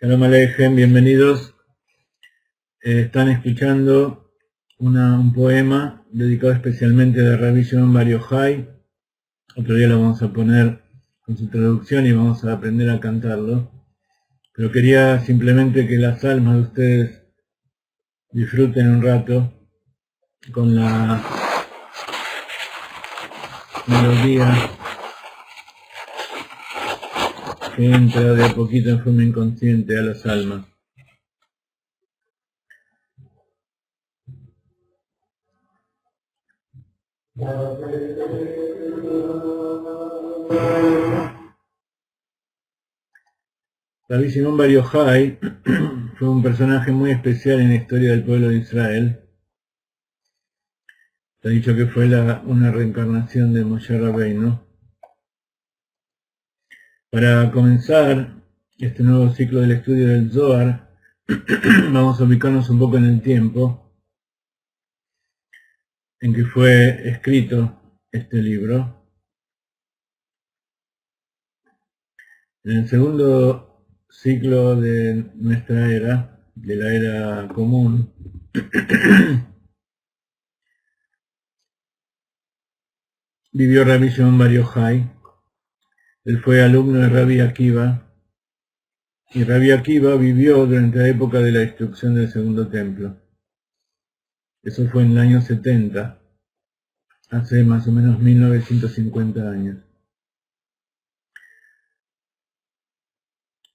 Shalom Aleichem, bienvenidos. Están escuchando un poema dedicado especialmente a Rabbi Shimon Bar Yochai. Otro día lo vamos a poner con su traducción y vamos a aprender a cantarlo. Pero quería simplemente que las almas de ustedes disfruten un rato con la melodía que entra de a poquito en forma inconsciente a las almas. Rabbi Shimon Bar Yochai fue un personaje muy especial en la historia del pueblo de Israel. Se ha dicho que fue una reencarnación de Moshe Rabbeinu. Para comenzar este nuevo ciclo del estudio del Zohar, vamos a ubicarnos un poco en el tiempo en que fue escrito este libro. En el segundo ciclo de nuestra era, de la era común, vivió Rabbi Shimon Bar Yochai. Él fue alumno de Rabbi Akiva, y Rabbi Akiva vivió durante la época de la destrucción del segundo templo. Eso fue en el año 70, hace más o menos 1950 años.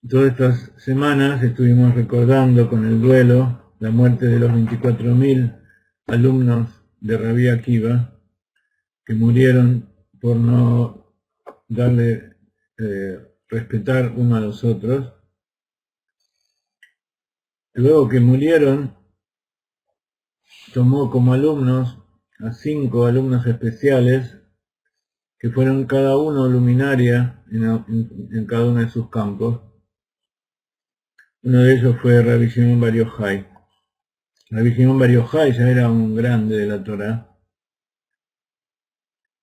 Todas estas semanas estuvimos recordando con el duelo la muerte de los 24.000 alumnos de Rabbi Akiva que murieron por no darle respetar uno a los otros. Luego que murieron, tomó como alumnos a 5 alumnos especiales que fueron cada uno luminaria en cada uno de sus campos. Uno de ellos fue Rabbi Shimon Bar Yochai. Rabbi Shimon Bar Yochai ya era un grande de la Torá,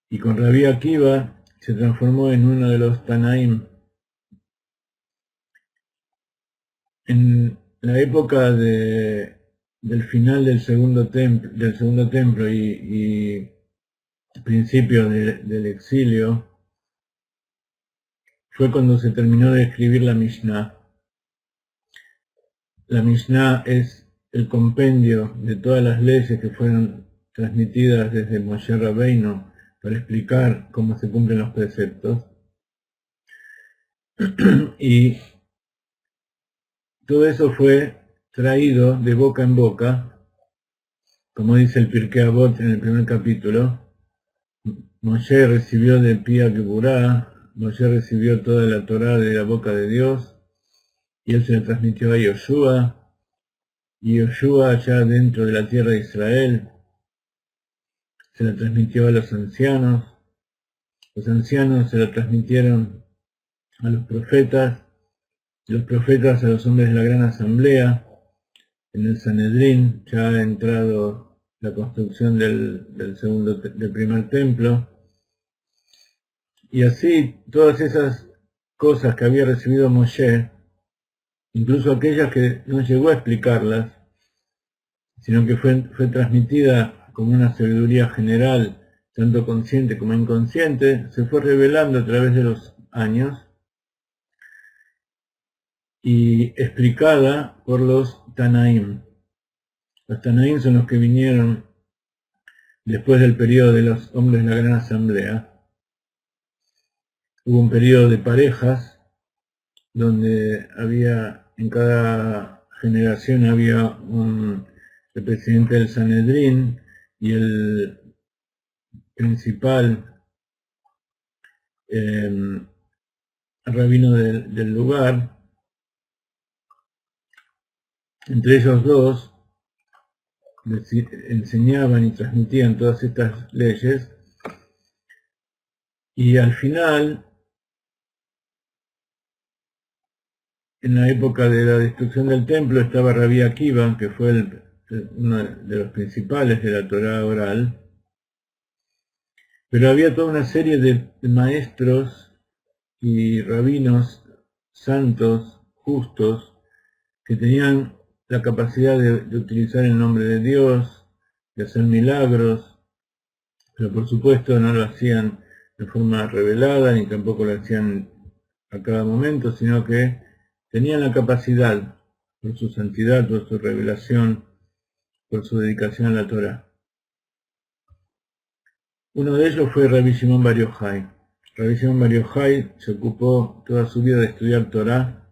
y con Rabbi Akiva se transformó en uno de los Tanaim. En la época del final del segundo templo y principio del exilio, fue cuando se terminó de escribir la Mishnah. La Mishnah es el compendio de todas las leyes que fueron transmitidas desde Moshe Rabbeinu para explicar cómo se cumplen los preceptos. Y todo eso fue traído de boca en boca, como dice el Pirkei Avot en el primer capítulo. Moshe recibió de Pía Keburá, Moshe recibió toda la Torá de la boca de Dios, y él se la transmitió a Yoshua, y Yoshua allá dentro de la tierra de Israel se la transmitió a los ancianos se la transmitieron a los profetas a los hombres de la gran asamblea. En el Sanedrín ya ha entrado la construcción del primer templo, y así todas esas cosas que había recibido Moshe, incluso aquellas que no llegó a explicarlas, sino que fue transmitida como una sabiduría general, tanto consciente como inconsciente, se fue revelando a través de los años y explicada por los Tanaim. Los Tanaim son los que vinieron después del periodo de los hombres de la gran asamblea. Hubo un periodo de parejas donde en cada generación había el presidente del Sanedrín y el principal rabino del lugar. Entre ellos dos enseñaban y transmitían todas estas leyes, y al final, en la época de la destrucción del templo, estaba Rabbi Akiva, que fue uno de los principales de la Torá oral, pero había toda una serie de maestros y rabinos santos, justos, que tenían la capacidad de utilizar el nombre de Dios, de hacer milagros, pero por supuesto no lo hacían de forma revelada, ni tampoco lo hacían a cada momento, sino que tenían la capacidad, por su santidad, por su revelación, por su dedicación a la Torá. Uno de ellos fue Rabbi Shimon Bar Yochai. Rabbi Shimon Bar Yochai se ocupó toda su vida de estudiar Torá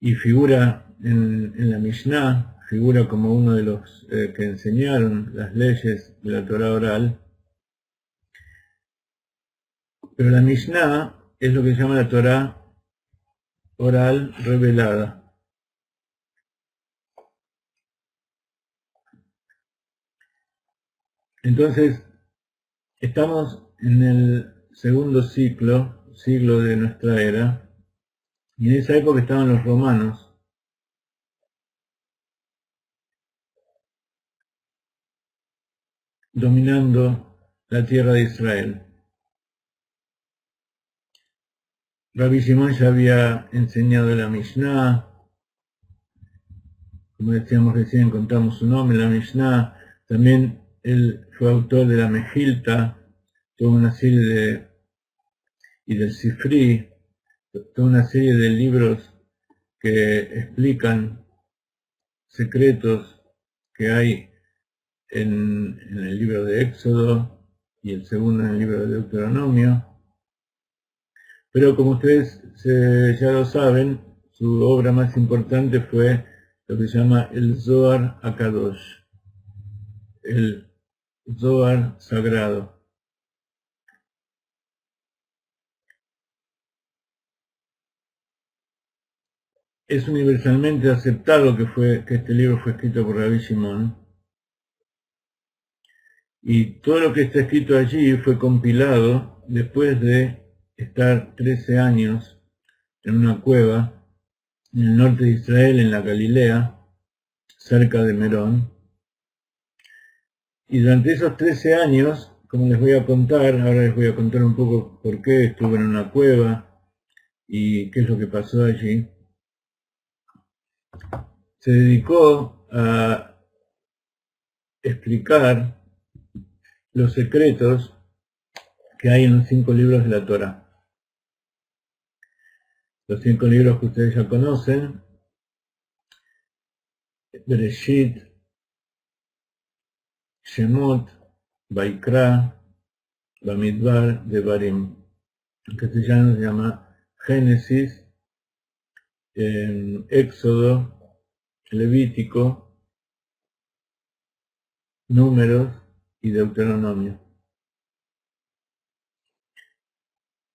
y figura en la Mishnah, figura como uno de los que enseñaron las leyes de la Torá oral. Pero la Mishnah es lo que se llama la Torá oral revelada. Entonces, estamos en el segundo siglo de nuestra era, y en esa época estaban los romanos dominando la tierra de Israel. Rabbi Shimon ya había enseñado la Mishnah, como decíamos recién, contamos su nombre, la Mishnah. También él fue autor de la Mejilta, toda una serie y del Sifri, toda una serie de libros que explican secretos que hay en el libro de Éxodo y el segundo en el libro de Deuteronomio. Pero como ustedes ya lo saben, su obra más importante fue lo que se llama el Zohar Akadosh, el Zohar sagrado. Es universalmente aceptado que este libro fue escrito por Rabbi Shimon, Y todo lo que está escrito allí fue compilado después de estar 13 años en una cueva en el norte de Israel, en la Galilea, cerca de Merón. Y durante esos 13 años, como les voy a contar, ahora les voy a contar un poco por qué estuvo en una cueva y qué es lo que pasó allí, se dedicó a explicar los secretos que hay en los 5 libros de la Torá. Los 5 libros que ustedes ya conocen: Bereshit, Shemot, Vaikra, Bamidbar, Devarim. En castellano se llama Génesis, Éxodo, Levítico, Números y Deuteronomio.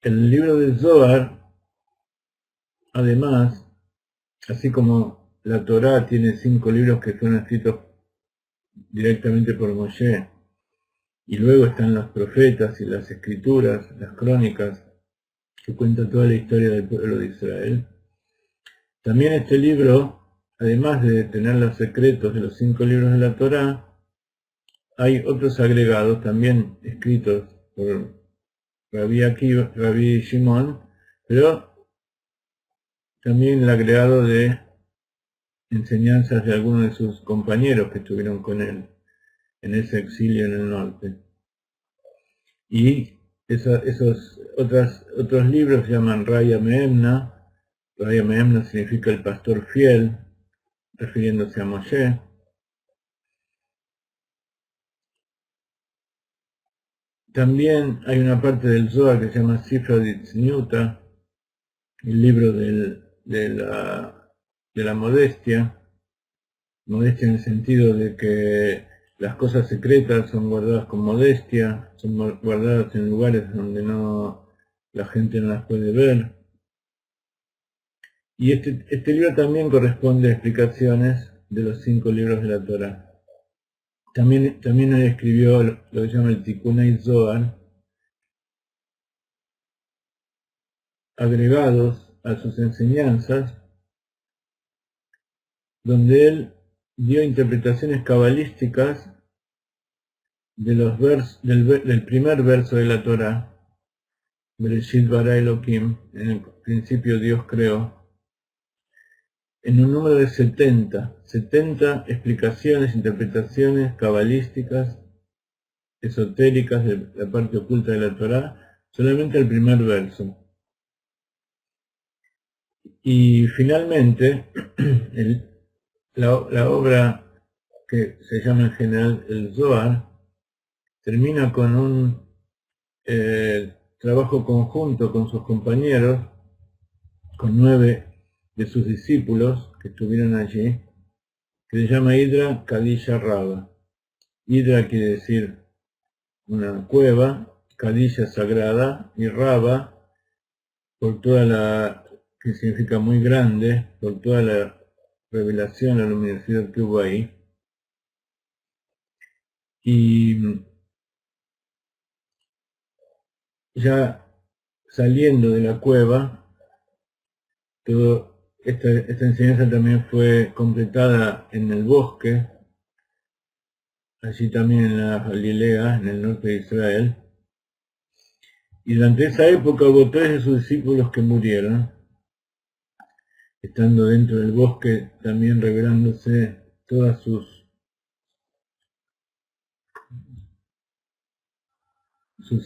El libro del Zohar, además, así como la Torá tiene 5 libros que fueron escritos directamente por Moshe, y luego están los profetas y las escrituras, las crónicas, que cuentan toda la historia del pueblo de Israel. También este libro, además de tener los secretos de los 5 libros de la Torá, hay otros agregados también escritos por Rabbi Akiva, Rabbi Shimon, pero también el agregado de enseñanzas de algunos de sus compañeros que estuvieron con él en ese exilio en el norte. Y esos otros libros se llaman Raya Meemna. Raya Meemna significa el pastor fiel, refiriéndose a Moshe. También hay una parte del Zohar que se llama Sifra Ditzniuta, el libro de la modestia en el sentido de que las cosas secretas son guardadas con modestia, son guardadas en lugares donde la gente no las puede ver. Y este libro también corresponde a explicaciones de los 5 libros de la Torá. También él escribió lo que se llama el Tikunei Zohar, agregados a sus enseñanzas, donde él dio interpretaciones cabalísticas de del primer verso de la Torá, Bereshit bara Elohim, en el principio Dios creó, en un número de 70 explicaciones, interpretaciones cabalísticas, esotéricas de la parte oculta de la Torá, solamente el primer verso. Y finalmente, la obra que se llama en general el Zohar, termina con un trabajo conjunto con sus compañeros, con 9 de sus discípulos que estuvieron allí, que se llama Hidra Kadisha Raba. Hidra quiere decir una cueva, Kadisha sagrada, y Raba, por toda que significa muy grande, por toda la revelación, la luminosidad que hubo ahí. Y ya saliendo de la cueva, esta enseñanza también fue completada en el bosque, allí también en la Galilea, en el norte de Israel. Y durante esa época hubo 3 de sus discípulos que murieron, estando dentro del bosque, también revelándose todas sus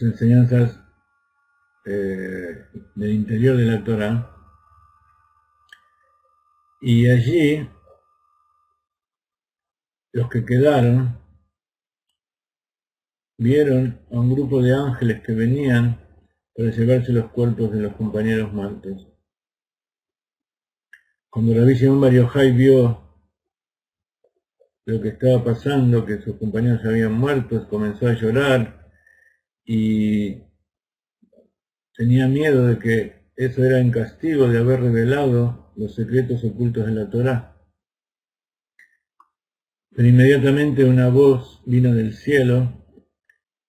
enseñanzas del interior de la Torá. Y allí, los que quedaron, vieron a un grupo de ángeles que venían para llevarse los cuerpos de los compañeros muertos. Cuando Rabbi Shimon Bar Yochai vio lo que estaba pasando, que sus compañeros habían muerto, comenzó a llorar y tenía miedo de que eso era en castigo de haber revelado los secretos ocultos de la Torá. Pero inmediatamente una voz vino del cielo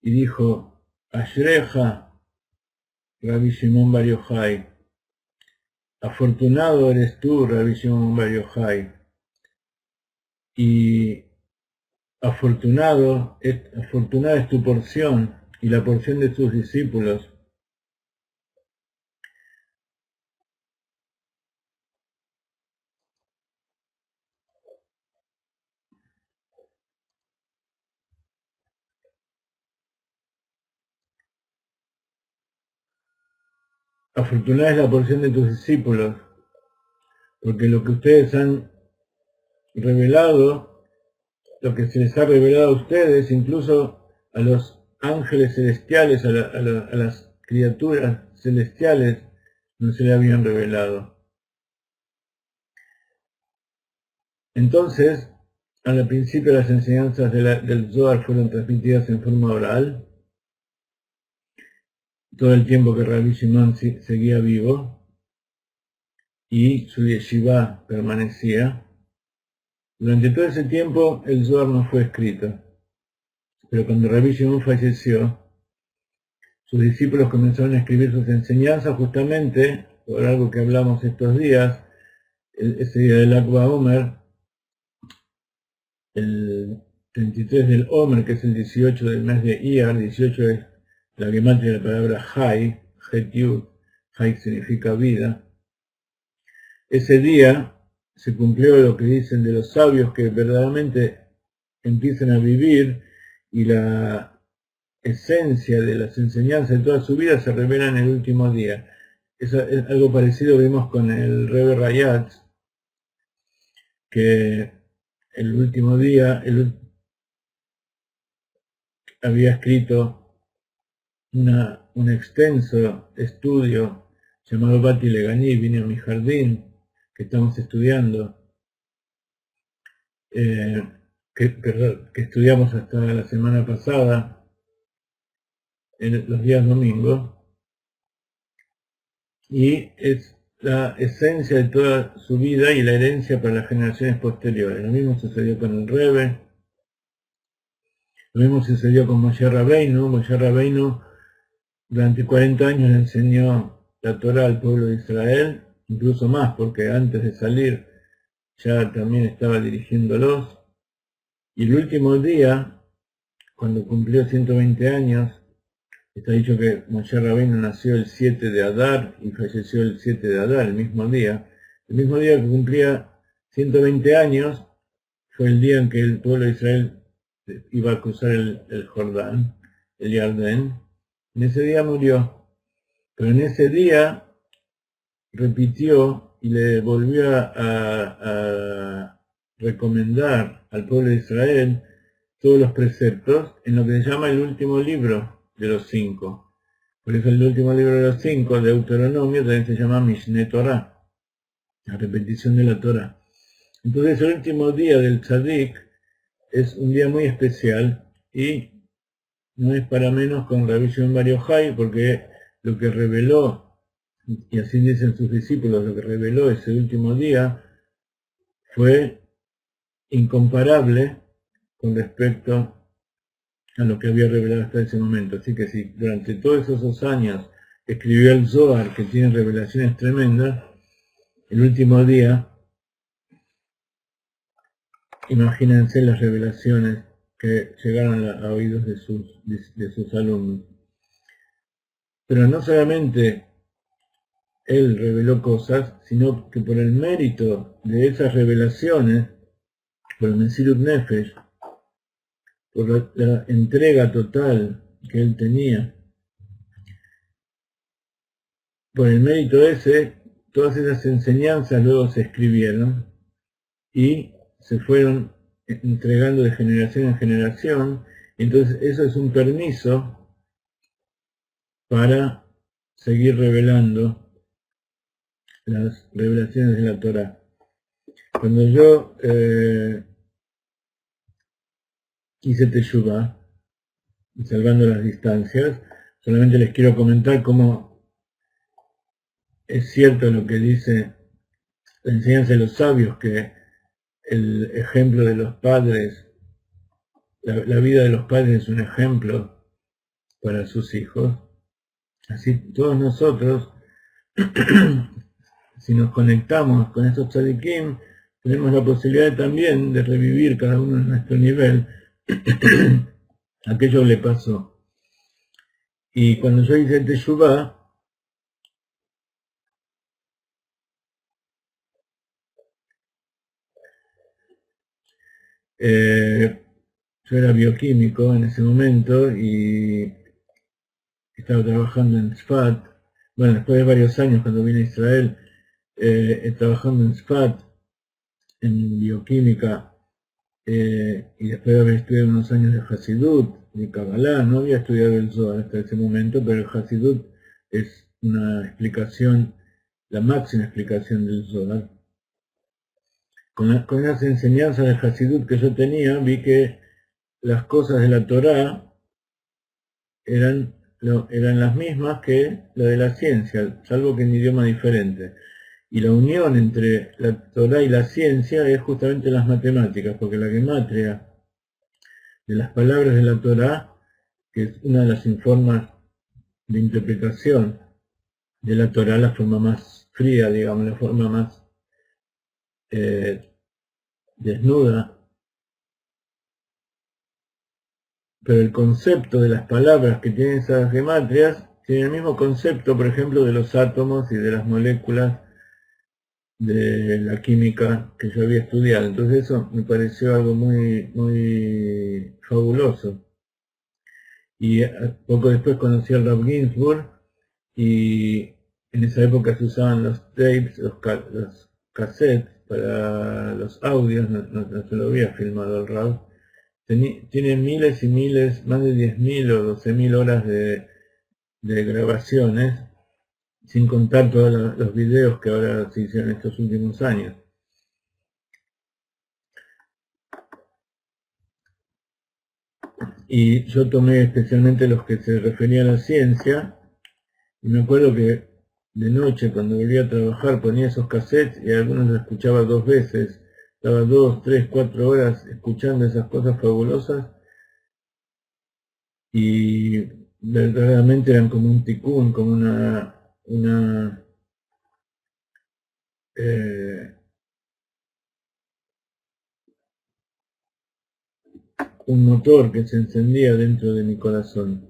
y dijo, Ashreja, Rabbi Shimon Bar Yochai, afortunado eres tú, Rabbi Shimon Bar Yochai, y afortunada es tu porción y la porción de tus discípulos. Afortunada es la porción de tus discípulos, porque lo que ustedes han revelado, lo que se les ha revelado a ustedes, incluso a los ángeles celestiales, a las criaturas celestiales, no se le habían revelado. Entonces, al principio las enseñanzas del Zohar fueron transmitidas en forma oral, todo el tiempo que Rabbi Shimon seguía vivo, y su yeshiva permanecía. Durante todo ese tiempo el Zohar no fue escrito, pero cuando Rabbi Shimon falleció, sus discípulos comenzaron a escribir sus enseñanzas justamente por algo que hablamos estos días, ese día del Lag BaOmer, el 33 del Omer, que es el 18 del mes de Iyar. 18 es la gematria de la palabra Hay, Het-Yud, Hay significa vida. Ese día se cumplió lo que dicen de los sabios, que verdaderamente empiezan a vivir y la esencia de las enseñanzas de toda su vida se revela en el último día. Es algo parecido vimos con el Rebbe Rayatz, que el último día había escrito un extenso estudio llamado Bati Legani, vine a mi jardín, que estamos estudiando, que estudiamos hasta la semana pasada, en los días domingos, y es la esencia de toda su vida y la herencia para las generaciones posteriores. Lo mismo sucedió con el Rebbe, lo mismo sucedió con Moshe Rabbeinu. Moshe Rabbeinu durante 40 años le enseñó la Torah al pueblo de Israel, incluso más, porque antes de salir ya también estaba dirigiéndolos. Y el último día, cuando cumplió 120 años, está dicho que Moshe Rabbeinu nació el 7 de Adar y falleció el 7 de Adar, el mismo día. El mismo día que cumplía 120 años fue el día en que el pueblo de Israel iba a cruzar el Jordán, el Yardén. En ese día murió, pero en ese día repitió y le volvió a recomendar al pueblo de Israel todos los preceptos en lo que se llama el último libro de los 5. Por eso el último libro de los 5, de Deuteronomio, también se llama Mishneh Torah, la repetición de la Torah. Entonces el último día del Tzadik es un día muy especial y no es para menos con Rabbi Shimon Bar Yochai, porque lo que reveló, y así dicen sus discípulos, lo que reveló ese último día fue incomparable con respecto a lo que había revelado hasta ese momento. Así que si durante todos esos años escribió el Zohar, que tiene revelaciones tremendas, el último día, imagínense las revelaciones que llegaron a oídos de sus alumnos. Pero no solamente él reveló cosas, sino que por el mérito de esas revelaciones, por el Mesirut Nefesh, por la entrega total que él tenía, por el mérito ese, todas esas enseñanzas luego se escribieron y se fueron entregando de generación en generación. Entonces eso es un permiso para seguir revelando las revelaciones de la Torah. Cuando yo hice Teshuvah, salvando las distancias, solamente les quiero comentar cómo es cierto lo que dice la enseñanza de los sabios, que el ejemplo de los padres, la vida de los padres es un ejemplo para sus hijos. Así todos nosotros, si nos conectamos con estos tzadikim, tenemos la posibilidad también de revivir cada uno en nuestro nivel aquello que le pasó. Y cuando yo hice Teshuvah, yo era bioquímico en ese momento y estaba trabajando en Tzfat. Bueno, después de varios años cuando vine a Israel, trabajando en Tzfat, en bioquímica, y después de haber estudiado unos años de Hasidut, de Kabbalah, no había estudiado el Zohar hasta ese momento, pero el Hasidut es una explicación, la máxima explicación del Zohar. Con las enseñanzas de Hasidut que yo tenía, vi que las cosas de la Torá eran las mismas que la de la ciencia, salvo que en idioma diferente. Y la unión entre la Torá y la ciencia es justamente las matemáticas, porque la gematria de las palabras de la Torá, que es una de las formas de interpretación de la Torá, la forma más fría, digamos, la forma más desnuda, pero el concepto de las palabras que tienen esas gematrias tiene el mismo concepto, por ejemplo, de los átomos y de las moléculas de la química que yo había estudiado. Entonces eso me pareció algo muy, muy fabuloso. Y poco después conocí al Rav Ginsburg y en esa época se usaban los tapes, los cassettes para los audios, no se lo había filmado el Rav. Tiene miles y miles, más de 10.000 o 12.000 horas de grabaciones, sin contar todos los videos que ahora se hicieron en estos últimos años. Y yo tomé especialmente los que se referían a la ciencia, y me acuerdo que de noche cuando volvía a trabajar ponía esos cassettes y algunos los escuchaba 2 veces, estaba 2, 3, 4 horas escuchando esas cosas fabulosas, y verdaderamente eran como un tikkun, como un motor que se encendía dentro de mi corazón.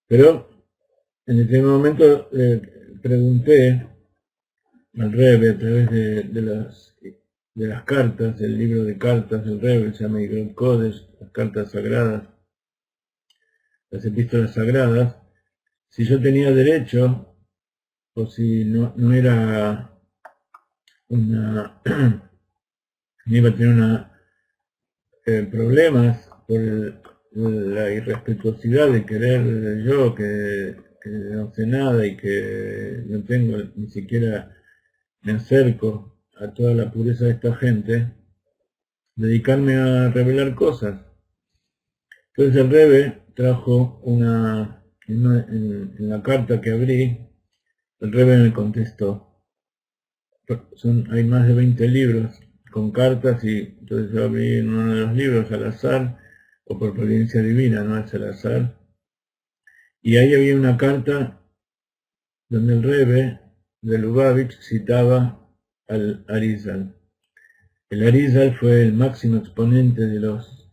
Pero en ese momento pregunté al Rebbe a través de las cartas, el libro de cartas del Rebbe, se llama Igrot Kodesh, las cartas sagradas, las epístolas sagradas, si yo tenía derecho o si no era una no iba a tener problemas por la irrespetuosidad de querer yo que no sé nada y que no tengo ni siquiera me acerco a toda la pureza de esta gente, dedicarme a revelar cosas. Entonces el Rebbe trajo en la carta que abrí, el Rebbe me contestó. Hay más de 20 libros con cartas y entonces yo abrí en uno de los libros al azar, o por providencia divina, no es al azar, y ahí había una carta donde el Rebbe de Lubavitch citaba al Arizal. El Arizal fue el máximo exponente de los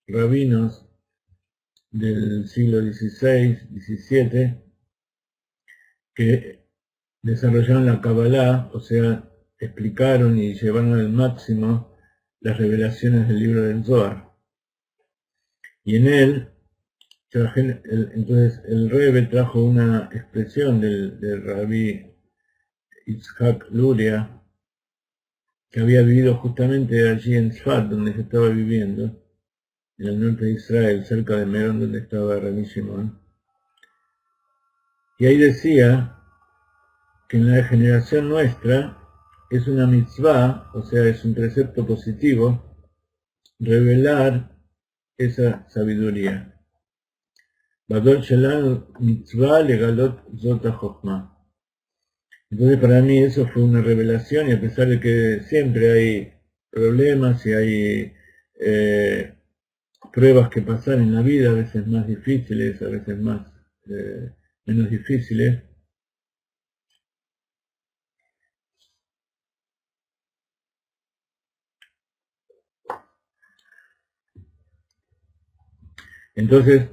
rabinos del siglo XVI, XVII, que desarrollaron la Kabbalah, o sea, explicaron y llevaron al máximo las revelaciones del libro del Zohar. Y en él, entonces el Rebbe trajo una expresión del rabí Yitzhak Luria, que había vivido justamente allí en Tzfat, donde yo estaba viviendo, en el norte de Israel, cerca de Merón, donde estaba Rabbi Shimon. Y ahí decía que en la generación nuestra es una mitzvah, o sea, es un precepto positivo, revelar esa sabiduría. Badol Shelal mitzvah legalot zota jochma. Entonces para mí eso fue una revelación, y a pesar de que siempre hay problemas y hay pruebas que pasar en la vida, a veces más difíciles, a veces menos difíciles. Entonces,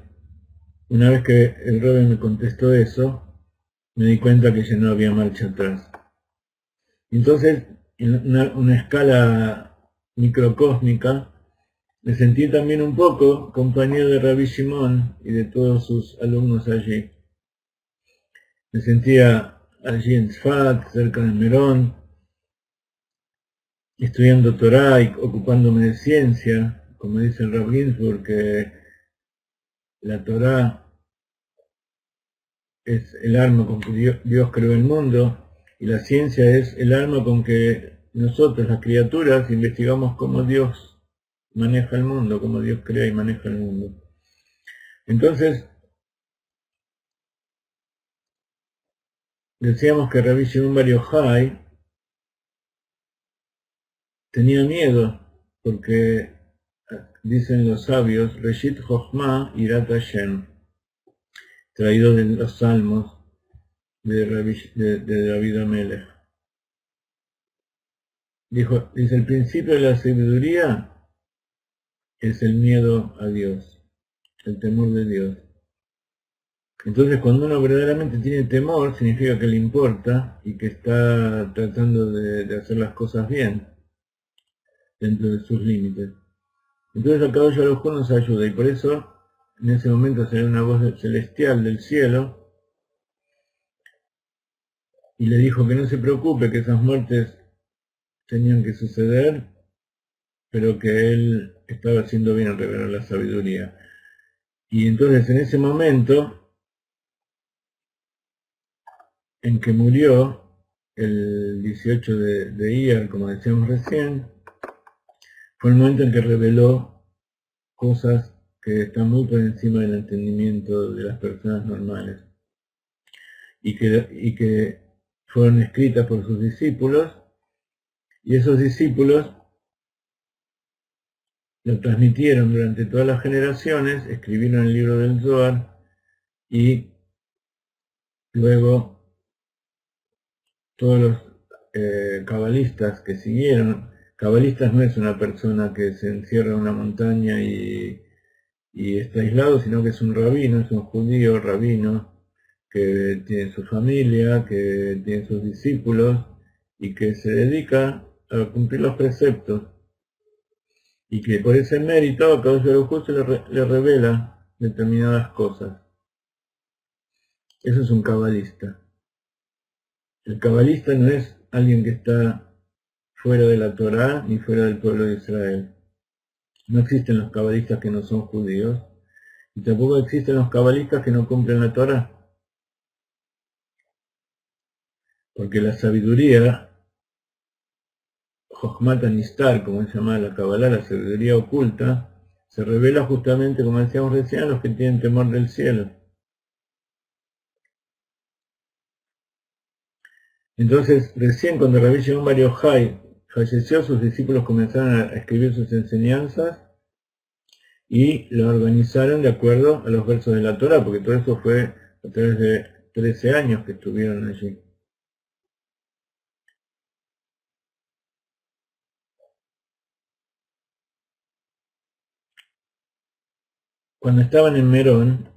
una vez que el Rebbe me contestó eso, me di cuenta que ya no había marcha atrás. Entonces, en una escala microcósmica, me sentí también un poco compañero de Rabbi Shimon y de todos sus alumnos allí. Me sentía allí en Tzfat, cerca de Merón, estudiando Torah y ocupándome de ciencia, como dice el Rav Ginsburg, que la Torah es el arma con que Dios creó el mundo y la ciencia es el arma con que nosotros, las criaturas, investigamos cómo Dios maneja el mundo, cómo Dios crea y maneja el mundo. Entonces, decíamos que Rabbi Shimon Bar Yochai tenía miedo, porque dicen los sabios, Reshit Chochma Irat Hashem, traído de los salmos de David Amelech. Dice, el principio de la sabiduría es el miedo a Dios, el temor de Dios. Entonces, cuando uno verdaderamente tiene temor, significa que le importa y que está tratando de hacer las cosas bien, dentro de sus límites. Entonces, el caballo Baruj Hu nos ayuda, y por eso, en ese momento salió una voz celestial del cielo, y le dijo que no se preocupe, que esas muertes tenían que suceder, pero que él estaba haciendo bien al revelar la sabiduría. Y entonces, en ese momento en que murió, el 18 de Iyar, como decíamos recién, fue el momento en que reveló cosas que están muy por encima del entendimiento de las personas normales y que fueron escritas por sus discípulos, y esos discípulos lo transmitieron durante todas las generaciones, escribieron el libro del Zohar, y luego todos los cabalistas que siguieron. Cabalistas no es una persona que se encierra en una montaña y está aislado, sino que es un rabino, es un judío rabino, que tiene su familia, que tiene sus discípulos y que se dedica a cumplir los preceptos. Y que por ese mérito a Kadosh Baruj Hu se le revela determinadas cosas. Eso es un cabalista. El cabalista no es alguien que está fuera de la Torá ni fuera del pueblo de Israel. No existen los cabalistas que no son judíos, y tampoco existen los cabalistas que no cumplen la Torá. Porque la sabiduría, Jochmat Anistar, como se llama la Kabbalah, la sabiduría oculta, se revela justamente, como decíamos recién, a los que tienen temor del cielo. Entonces, recién cuando Rabbi Shimon Bar Yochai falleció, sus discípulos comenzaron a escribir sus enseñanzas y lo organizaron de acuerdo a los versos de la Torá, porque todo eso fue a través de 13 años que estuvieron allí. Cuando estaban en Merón,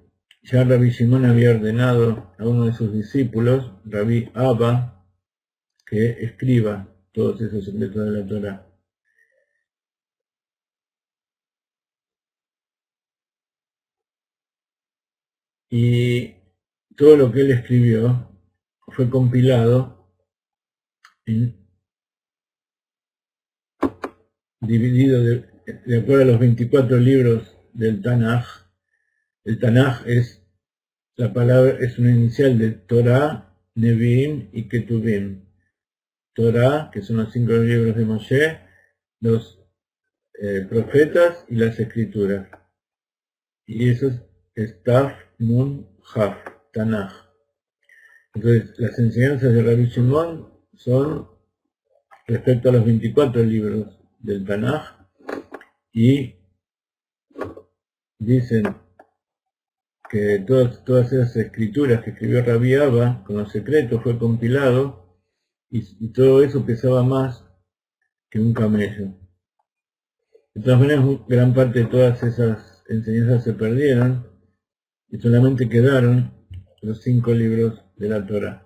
ya Rabbi Shimon había ordenado a uno de sus discípulos, Rabbi Abba, que escriba todos esos secretos de la Torá. Y todo lo que él escribió fue compilado, dividido de acuerdo a los 24 libros del Tanaj. El Tanaj es la palabra, es una inicial de Torah, Nevi'im y Ketuvim. Torah, que son los 5 libros de Moshe, los profetas y las escrituras. Y eso es Taf, Nun, Jaf, Tanaj. Entonces, las enseñanzas de Rabbi Shimon son respecto a los 24 libros del Tanaj, y dicen que todas esas escrituras que escribió Rabbi Abba con los secretos fue compilado y todo eso pesaba más que un camello. De todas maneras, gran parte de todas esas enseñanzas se perdieron y solamente quedaron los 5 libros de la Torá.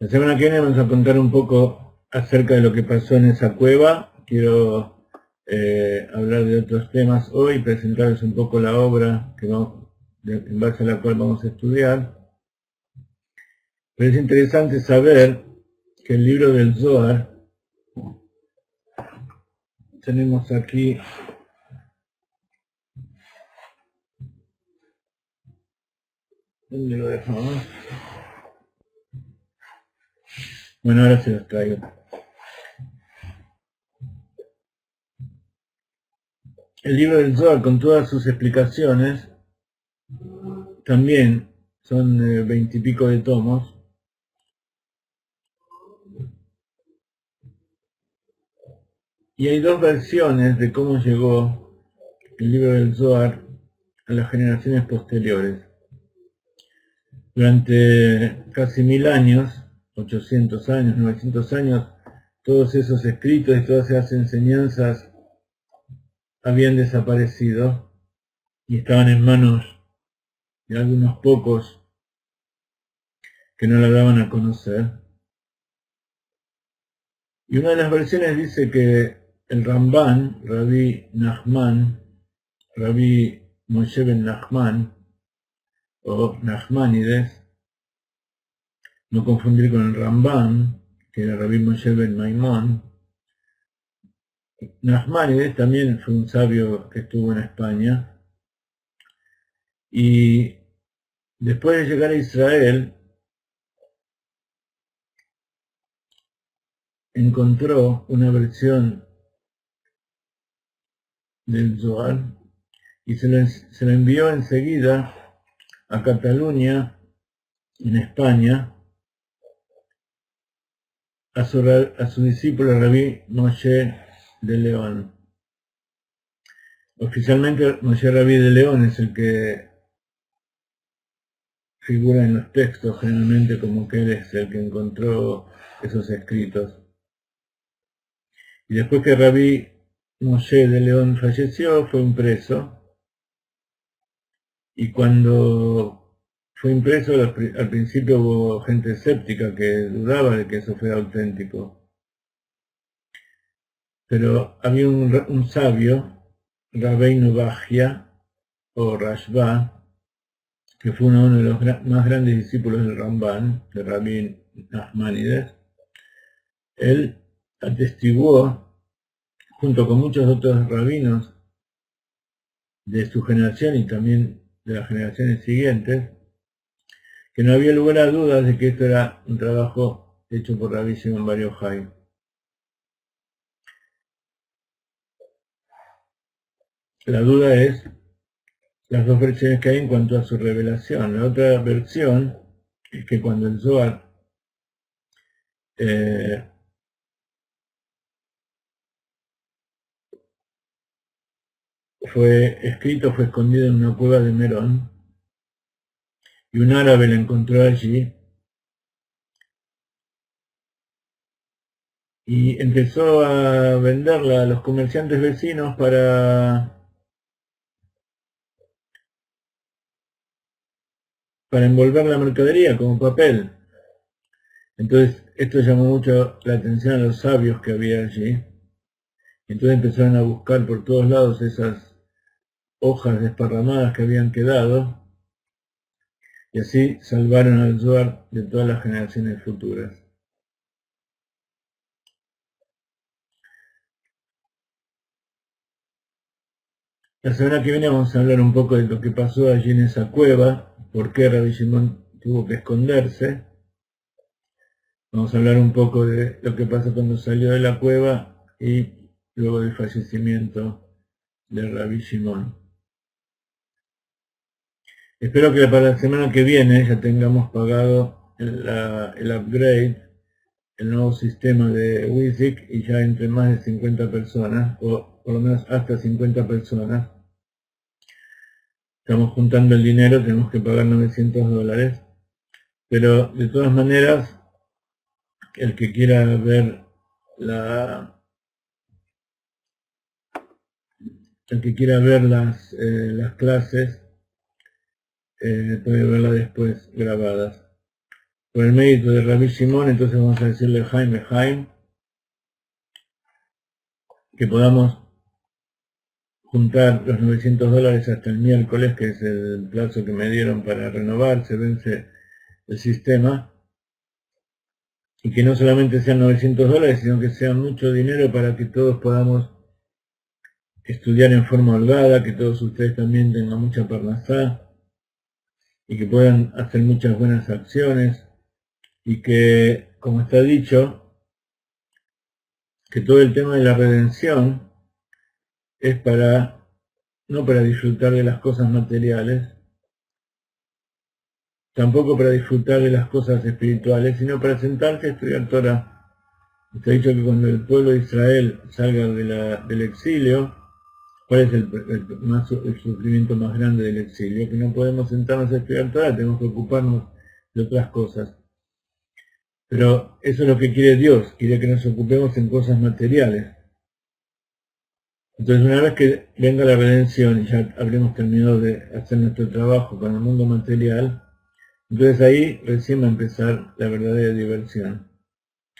La semana que viene vamos a contar un poco acerca de lo que pasó en esa cueva. Quiero hablar de otros temas hoy, presentarles un poco la obra en base a la cual vamos a estudiar. Pero es interesante saber que el libro del Zohar, tenemos aquí ¿dónde lo dejamos? Bueno, ahora se los traigo. El libro del Zohar, con todas sus explicaciones, también son 20 y pico de tomos. Y hay dos versiones de cómo llegó el libro del Zohar a las generaciones posteriores. Durante casi 1000 años, 800 años, 900 años, todos esos escritos y todas esas enseñanzas habían desaparecido y estaban en manos de algunos pocos que no la daban a conocer. Y una de las versiones dice que el Ramban, Rabbi Nachman, Rabbi Moshe ben Nachman, o Nachmanides, no confundir con el Ramban, que era Rabbi Moshe ben Maimón. Nachmanides también fue un sabio que estuvo en España, y después de llegar a Israel, encontró una versión del Zohar y se lo envió enseguida a Cataluña, en España, a su discípulo Rabbi Moshe de León. Oficialmente Moshe Rabbi de León es el que figura en los textos generalmente como que él es el que encontró esos escritos. Y después que Rabbi Moshe de León falleció, fue impreso, y cuando fue impreso al principio hubo gente escéptica que dudaba de que eso fuera auténtico. Pero había un sabio, Rabbeinu Bachya, o Rashba, que fue uno de los más grandes discípulos del Ramban, de Rabbi Nachmanides. Él atestiguó, junto con muchos otros rabinos de su generación y también de las generaciones siguientes, que no había lugar a dudas de que esto era un trabajo hecho por Rabbi Shimon Bar Yochai. La duda es las dos versiones que hay en cuanto a su revelación. La otra versión es que cuando el Zohar fue escrito, fue escondido en una cueva de Merón, y un árabe lo encontró allí y empezó a venderla a los comerciantes vecinos para envolver la mercadería como papel. Entonces esto llamó mucho la atención a los sabios que había allí. Entonces empezaron a buscar por todos lados esas hojas desparramadas que habían quedado, y así salvaron al Zohar de todas las generaciones futuras. La semana que viene vamos a hablar un poco de lo que pasó allí en esa cueva, por qué Rabbi Shimon tuvo que esconderse. Vamos a hablar un poco de lo que pasó cuando salió de la cueva y luego del fallecimiento de Rabbi Shimon. Espero que para la semana que viene ya tengamos pagado el upgrade, el nuevo sistema de WYSIWYG, y ya entre más de 50 personas, o por lo menos hasta 50 personas. Estamos juntando el dinero, tenemos que pagar $900, pero de todas maneras, el que quiera ver las clases puede verlas después grabadas. Por el mérito de Rabbi Shimon, entonces vamos a decirle Jaime, que podamos juntar los $900 hasta el miércoles, que es el plazo que me dieron para renovar, se vence el sistema, y que no solamente sean $900, sino que sea mucho dinero para que todos podamos estudiar en forma holgada, que todos ustedes también tengan mucha parnasá, y que puedan hacer muchas buenas acciones, y que, como está dicho, que todo el tema de la redención es no para disfrutar de las cosas materiales, tampoco para disfrutar de las cosas espirituales, sino para sentarse a estudiar Torah. Está dicho que cuando el pueblo de Israel salga del exilio, ¿cuál es el sufrimiento más grande del exilio? Que no podemos sentarnos a estudiar Torah, tenemos que ocuparnos de otras cosas. Pero eso es lo que quiere Dios, quiere que nos ocupemos en cosas materiales. Entonces, una vez que venga la redención y ya habremos terminado de hacer nuestro trabajo con el mundo material, entonces ahí recién va a empezar la verdadera diversión.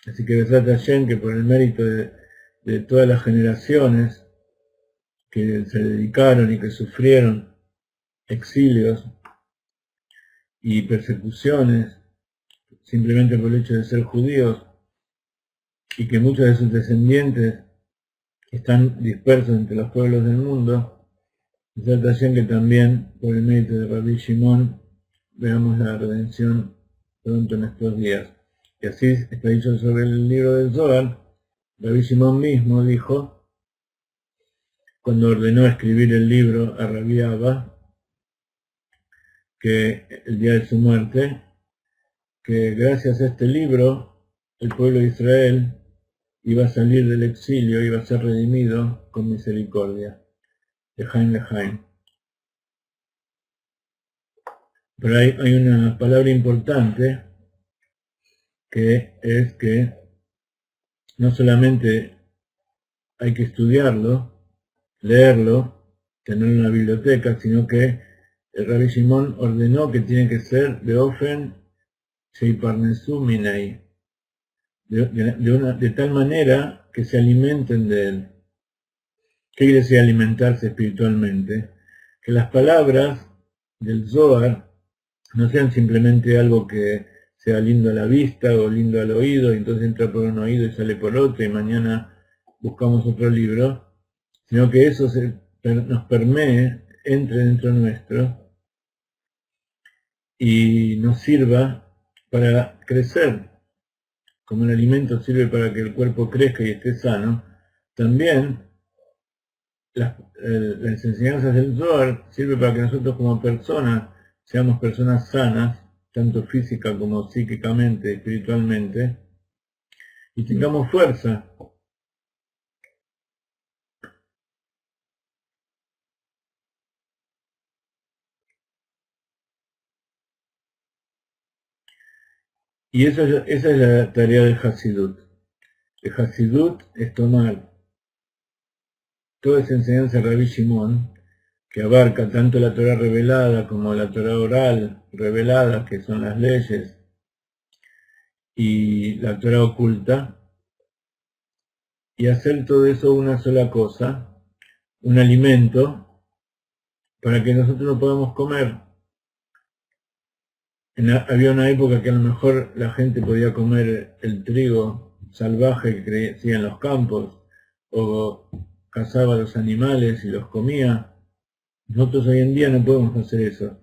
Así que Besat Hashem, que por el mérito de todas las generaciones que se dedicaron y que sufrieron exilios y persecuciones simplemente por el hecho de ser judíos, y que muchos de sus descendientes están dispersos entre los pueblos del mundo, Besat Hashem, que también por el mérito de Rabbi Shimon veamos la redención pronto en estos días. Y así está dicho sobre el libro del Zohar. Rabbi Shimon mismo dijo, cuando ordenó escribir el libro a Rabbi Abba, que el día de su muerte, que gracias a este libro el pueblo de Israel iba a salir del exilio, iba a ser redimido con misericordia. Lejaim. Pero hay una palabra importante, que es que no solamente hay que estudiarlo, leerlo, tenerlo en la biblioteca, sino que el Rabbi Shimon ordenó que tiene que ser de Ofen Sheiparnesu Minei, de tal manera que se alimenten de él. ¿Qué quiere decir alimentarse espiritualmente? Que las palabras del Zohar no sean simplemente algo que sea lindo a la vista o lindo al oído, y entonces entra por un oído y sale por otro, y mañana buscamos otro libro, sino que eso nos permee, entre dentro nuestro y nos sirva para crecer. Como el alimento sirve para que el cuerpo crezca y esté sano, también las enseñanzas del Zohar sirven para que nosotros como personas seamos personas sanas, tanto física como psíquicamente, espiritualmente, y tengamos fuerza. Y esa es la tarea del Hasidut. El Hasidut es tomar toda esa enseñanza de Rabbi Shimon, que abarca tanto la Torah revelada como la Torah oral revelada, que son las leyes, y la Torah oculta, y hacer todo eso una sola cosa, un alimento, para que nosotros lo podamos comer. Había una época que a lo mejor la gente podía comer el trigo salvaje que crecía en los campos, o cazaba los animales y los comía. Nosotros hoy en día no podemos hacer eso.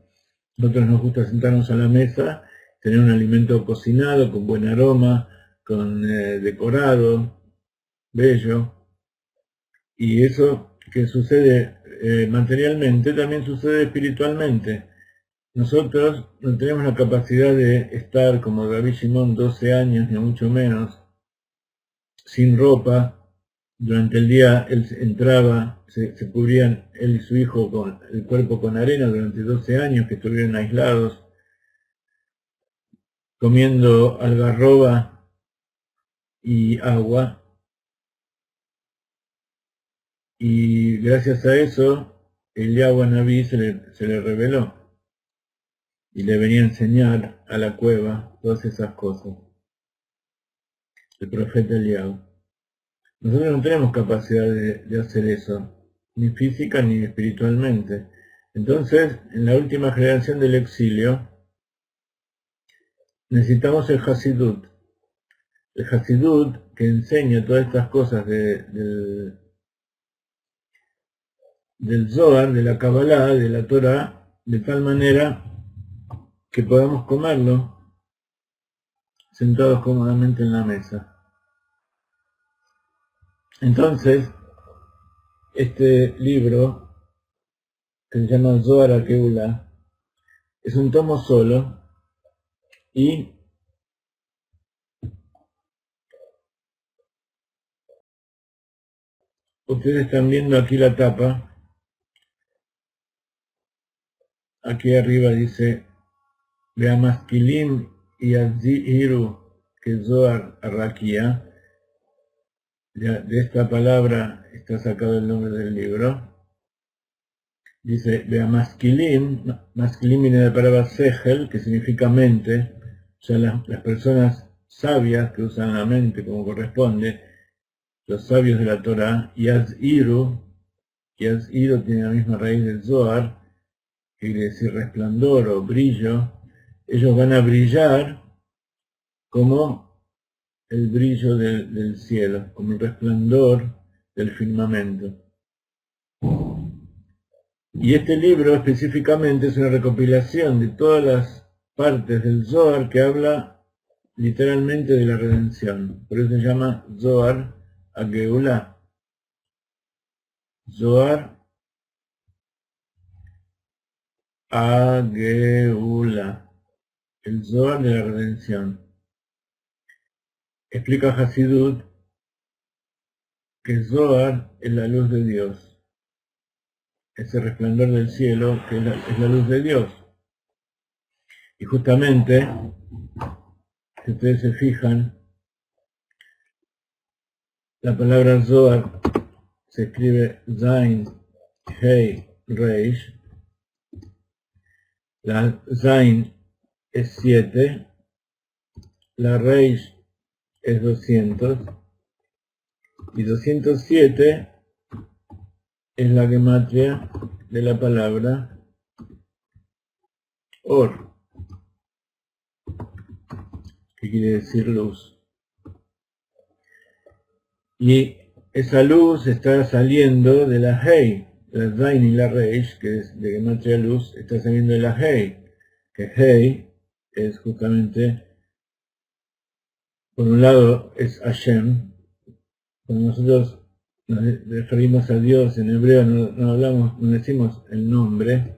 Nosotros nos gusta sentarnos a la mesa, tener un alimento cocinado, con buen aroma, con decorado, bello. Y eso que sucede materialmente también sucede espiritualmente. Nosotros no tenemos la capacidad de estar como Rabbi Shimon 12 años, ni mucho menos, sin ropa. Durante el día él entraba, se cubrían él y su hijo con el cuerpo con arena durante 12 años que estuvieron aislados, comiendo algarroba y agua. Y gracias a eso, Eliyahu Anabí se le reveló y le venía a enseñar a la cueva todas esas cosas. El profeta Eliyahu. Nosotros no tenemos capacidad de hacer eso, ni física ni espiritualmente. Entonces, en la última generación del exilio, necesitamos el Hasidut. El Hasidut que enseña todas estas cosas del Zohar, de la Kabbalah, de la Torah, de tal manera que podamos comerlo sentados cómodamente en la mesa. Entonces, este libro, que se llama Zohar HaGeulah, es un tomo solo y ustedes están viendo aquí la tapa. Aquí arriba dice Beamaskilim y Azzihiru que Zohar Arrakia. De esta palabra está sacado el nombre del libro. Dice Beamaskilim, masquilim viene de la palabra Sehel, que significa mente, o sea, las personas sabias que usan la mente como corresponde, los sabios de la Torah, y Azzihiru tiene la misma raíz del Zohar, que quiere decir resplandor o brillo. Ellos van a brillar como el brillo del cielo, como el resplandor del firmamento. Y este libro específicamente es una recopilación de todas las partes del Zohar que habla literalmente de la redención. Por eso se llama Zohar HaGeulah. Zohar HaGeulah. El Zohar de la redención. Explica Hasidut que Zohar es la luz de Dios, ese resplandor del cielo que es la luz de Dios. Y justamente, si ustedes se fijan, la palabra Zohar se escribe Zain, Hei, Reish. La Zain es 7, la Reish es 200, y 207 es la gematria de la palabra Or, que quiere decir luz. Y esa luz está saliendo de la Hei, la Zain y la Reish, que es de gematria luz, está saliendo de la Hei, que Hei es justamente, por un lado es Hashem. Cuando nosotros nos referimos a Dios en hebreo no decimos el nombre,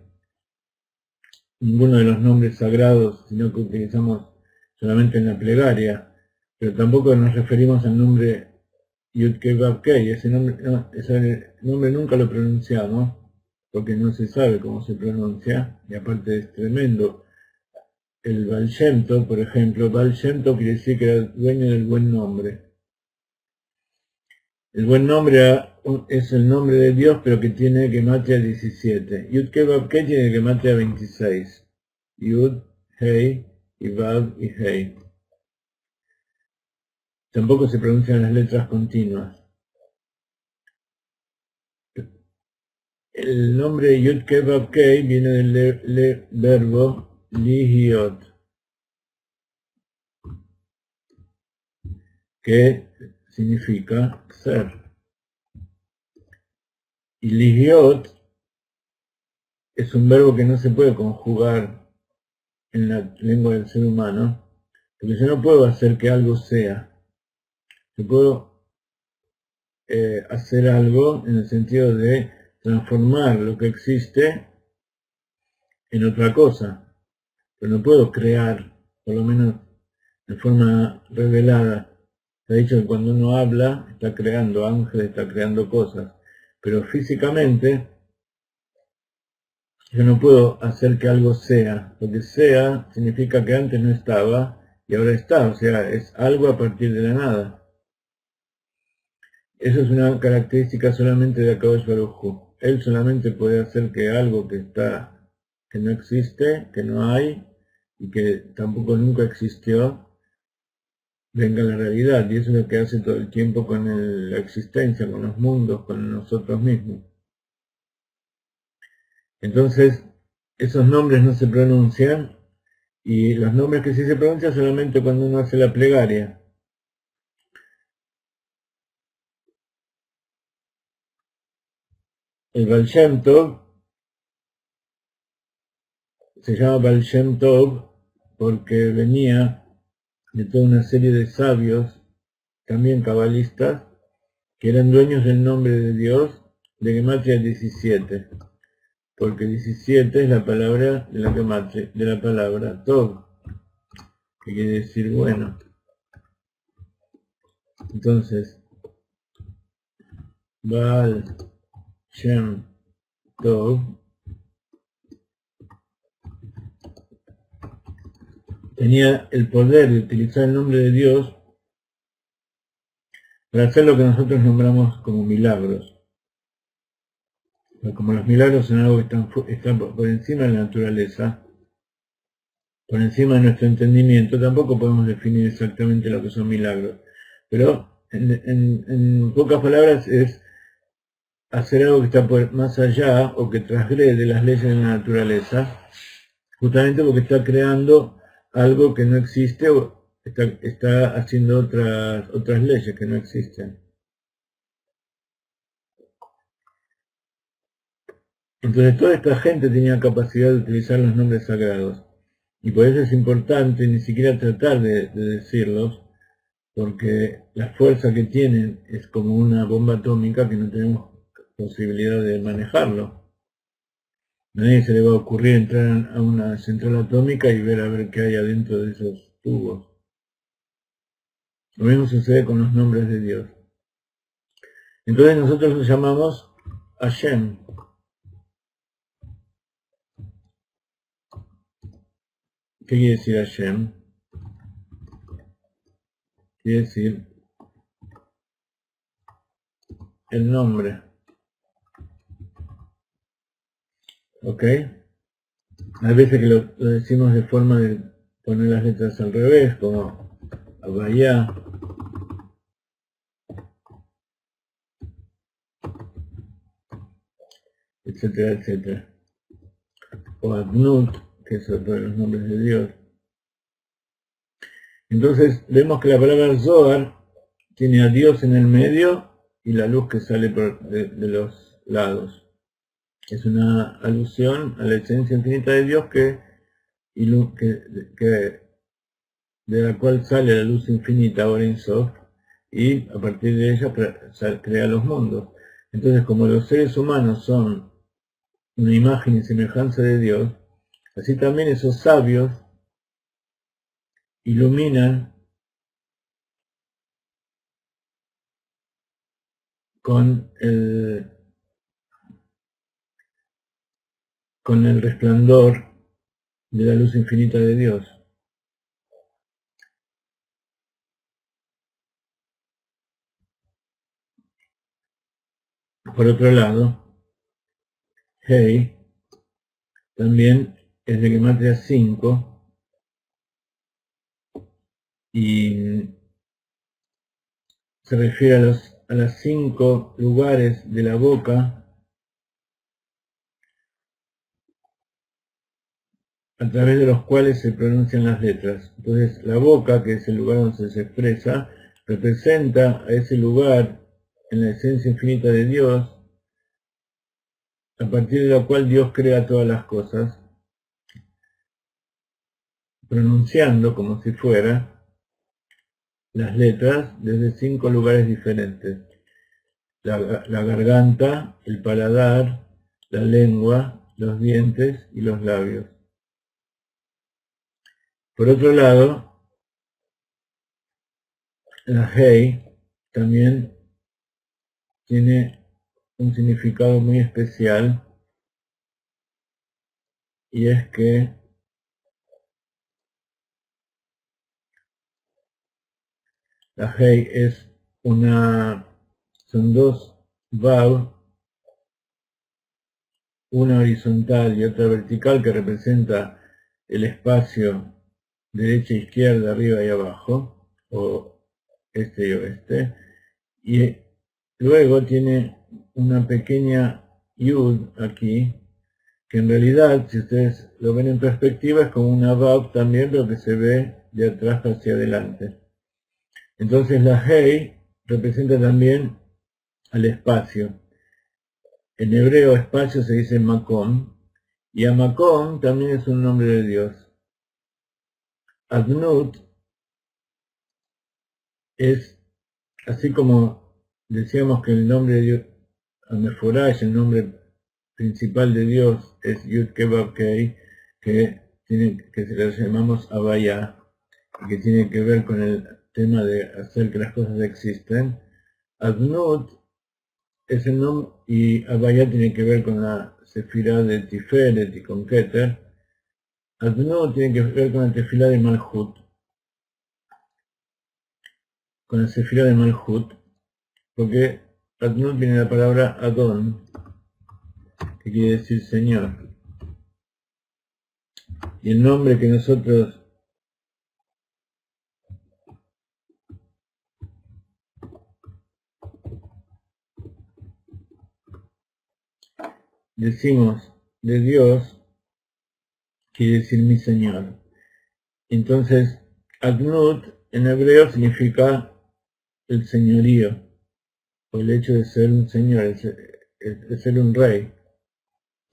ninguno de los nombres sagrados, sino que utilizamos solamente en la plegaria, pero tampoco nos referimos al nombre Yud-Kei-Vav-Kei. Ese nombre nunca lo pronunciamos, porque no se sabe cómo se pronuncia, y aparte es tremendo. El Baal Shem Tov, por ejemplo, Baal Shem Tov quiere decir que era dueño del buen nombre. El buen nombre es el nombre de Dios, pero que tiene gematria 17. Yud-Kei-Vav-Kei tiene gematria 26. Yud, Hei, y Vav y Hei. Tampoco se pronuncian las letras continuas. El nombre Yud-Kei viene del verbo lihiot, que significa ser. Y lihiot es un verbo que no se puede conjugar en la lengua del ser humano, porque yo no puedo hacer que algo sea. Yo puedo hacer algo en el sentido de transformar lo que existe en otra cosa, pero no puedo crear, por lo menos de forma revelada. Se ha dicho que cuando uno habla, está creando ángeles, está creando cosas, pero físicamente yo no puedo hacer que algo sea. Lo que sea significa que antes no estaba y ahora está, o sea, es algo a partir de la nada. Eso es una característica solamente de Akadosh Baruj Hu. Él solamente puede hacer que algo que no existe, que no hay y que tampoco nunca existió, venga a la realidad. Y eso es lo que hace todo el tiempo con la existencia, con los mundos, con nosotros mismos. Entonces, esos nombres no se pronuncian, y los nombres que sí se pronuncian solamente cuando uno hace la plegaria. El Baal Shem Tov se llama Baal Shem Tov porque venía de toda una serie de sabios, también cabalistas, que eran dueños del nombre de Dios, de Gematria 17, porque 17 es la palabra de la Gematria, de la palabra Tov, que quiere decir bueno. Entonces, Baal Shem Tov tenía el poder de utilizar el nombre de Dios para hacer lo que nosotros nombramos como milagros. Como los milagros son algo que están por encima de la naturaleza, por encima de nuestro entendimiento, tampoco podemos definir exactamente lo que son milagros. Pero en pocas palabras es hacer algo que está más allá o que transgrede las leyes de la naturaleza, justamente porque está creando algo que no existe o está haciendo otras leyes que no existen. Entonces toda esta gente tenía capacidad de utilizar los nombres sagrados. Y por eso es importante ni siquiera tratar de decirlos, porque la fuerza que tienen es como una bomba atómica que no tenemos posibilidad de manejarlo. A nadie se le va a ocurrir entrar a una central atómica y ver a ver qué hay adentro de esos tubos. Lo mismo sucede con los nombres de Dios. Entonces nosotros los llamamos Hashem. ¿Qué quiere decir Hashem? Quiere decir el nombre. ¿Ok? Hay veces que lo decimos de forma de poner las letras al revés, como Abaya, etcétera, etcétera. O Adnut, que es otro de los nombres de Dios. Entonces vemos que la palabra Zohar tiene a Dios en el medio y la luz que sale de los lados. Es una alusión a la esencia infinita de Dios de la cual sale la luz infinita, Oren Sof, y a partir de ella crea los mundos. Entonces, como los seres humanos son una imagen y semejanza de Dios, así también esos sabios iluminan con el resplandor de la luz infinita de Dios. Por otro lado, Hei también es de Gematria 5 y se refiere a los 5 lugares de la boca a través de los cuales se pronuncian las letras. Entonces la boca, que es el lugar donde se expresa, representa a ese lugar en la esencia infinita de Dios, a partir de la cual Dios crea todas las cosas, pronunciando como si fuera las letras desde 5 lugares diferentes: la garganta, el paladar, la lengua, los dientes y los labios. Por otro lado, la Hei también tiene un significado muy especial, y es que la Hei son 2 Vav, una horizontal y otra vertical, que representa el espacio derecha, izquierda, arriba y abajo, o este y oeste, y luego tiene una pequeña Yud aquí, que en realidad, si ustedes lo ven en perspectiva, es como una Vav también, pero que se ve de atrás hacia adelante. Entonces la Hei representa también al espacio. En hebreo espacio se dice Makom, y a Makom también es un nombre de Dios. Adnut es, así como decíamos que el nombre de Dios, Ameforash, el nombre principal de Dios, es Yud Ke Vav Kei, que se le llamamos Avaya, y que tiene que ver con el tema de hacer que las cosas existen. Adnut es el nombre, y Avaya tiene que ver con la Sefirá de Tiferet y con Keter. Adnut tiene que ver con la Tefilá de Malhut, con la Sefirá de Malhut, porque Adnut viene de la palabra Adon, que quiere decir Señor. Y el nombre que nosotros decimos de Dios quiere decir mi Señor. Entonces, Adnut en hebreo significa el señorío, o el hecho de ser un señor, de ser un rey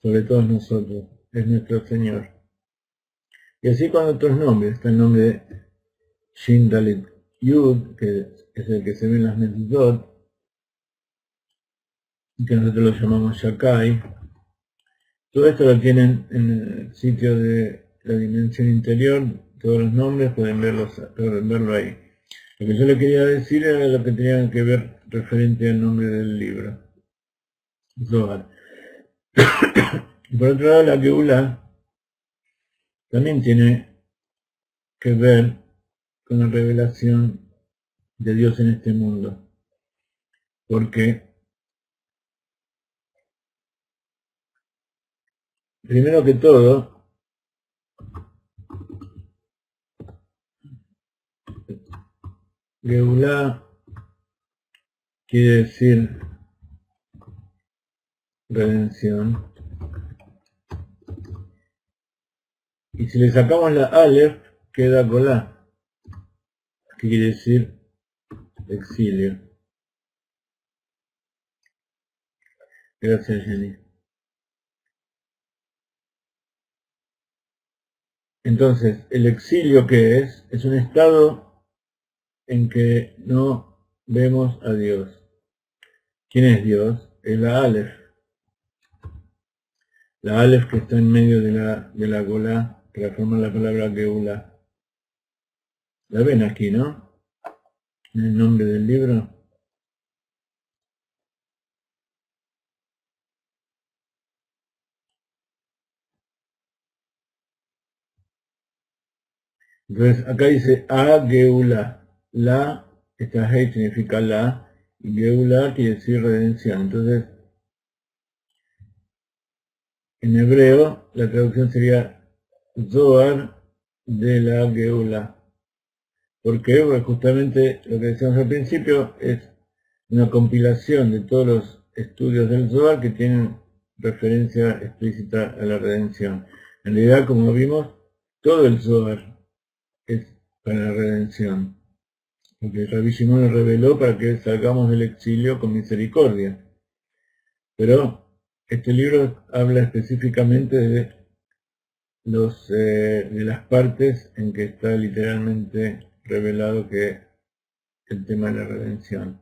sobre todos nosotros, es nuestro Señor. Y así con otros nombres, está el nombre de Shin Dalet Yud, que es el que se ve en las Mitzvot, que nosotros lo llamamos Shakai. Todo esto lo tienen en el sitio de la dimensión interior, todos los nombres pueden verlo ahí. Lo que yo le quería decir era lo que tenía que ver referente al nombre del libro, Zohar. Y por otro lado, la Geulá también tiene que ver con la revelación de Dios en este mundo, porque primero que todo, Geulá quiere decir redención, y si le sacamos la Aleph, queda Golá, que quiere decir exilio. Gracias, Jenny. Entonces, el exilio, ¿qué es un estado en que no vemos a Dios. ¿Quién es Dios? Es la Aleph. La Aleph que está en medio de la Golá, para formar la palabra Geula. La ven aquí, ¿no? En el nombre del libro. Entonces, acá dice A Geula. La, esta Hei significa la, y Geula quiere decir redención. Entonces, en hebreo, la traducción sería Zohar de la Geula. ¿Por qué? Porque justamente lo que decíamos al principio es una compilación de todos los estudios del Zohar que tienen referencia explícita a la redención. En realidad, como vimos, todo el Zohar es para la redención, porque el Rabbi Shimon lo reveló para que salgamos del exilio con misericordia. Pero este libro habla específicamente de las partes en que está literalmente revelado que el tema de la redención.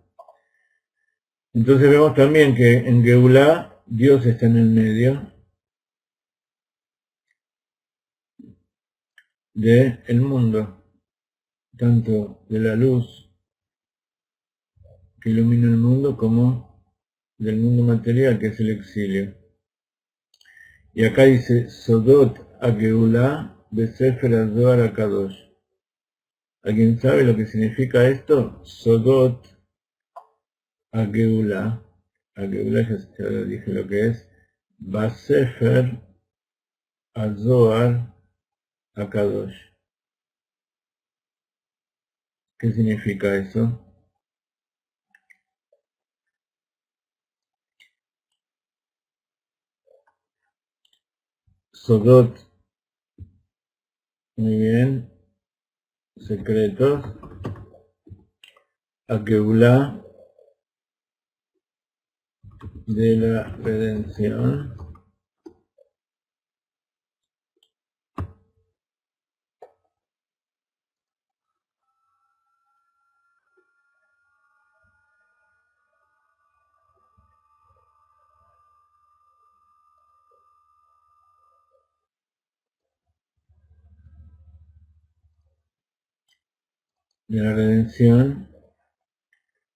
Entonces vemos también que en Geulá Dios está en el medio del mundo, tanto de la luz que ilumina el mundo como del mundo material que es el exilio. Y acá dice Sodot a Geulá de Sefer HaZohar HaKadosh. ¿Alguien sabe lo que significa esto? Sodot a Geulá. A Geulá ya lo dije lo que es. Basefer HaZohar HaKadosh. ¿Qué significa eso? Sodot, muy bien, secretos, a Geulá de la redención,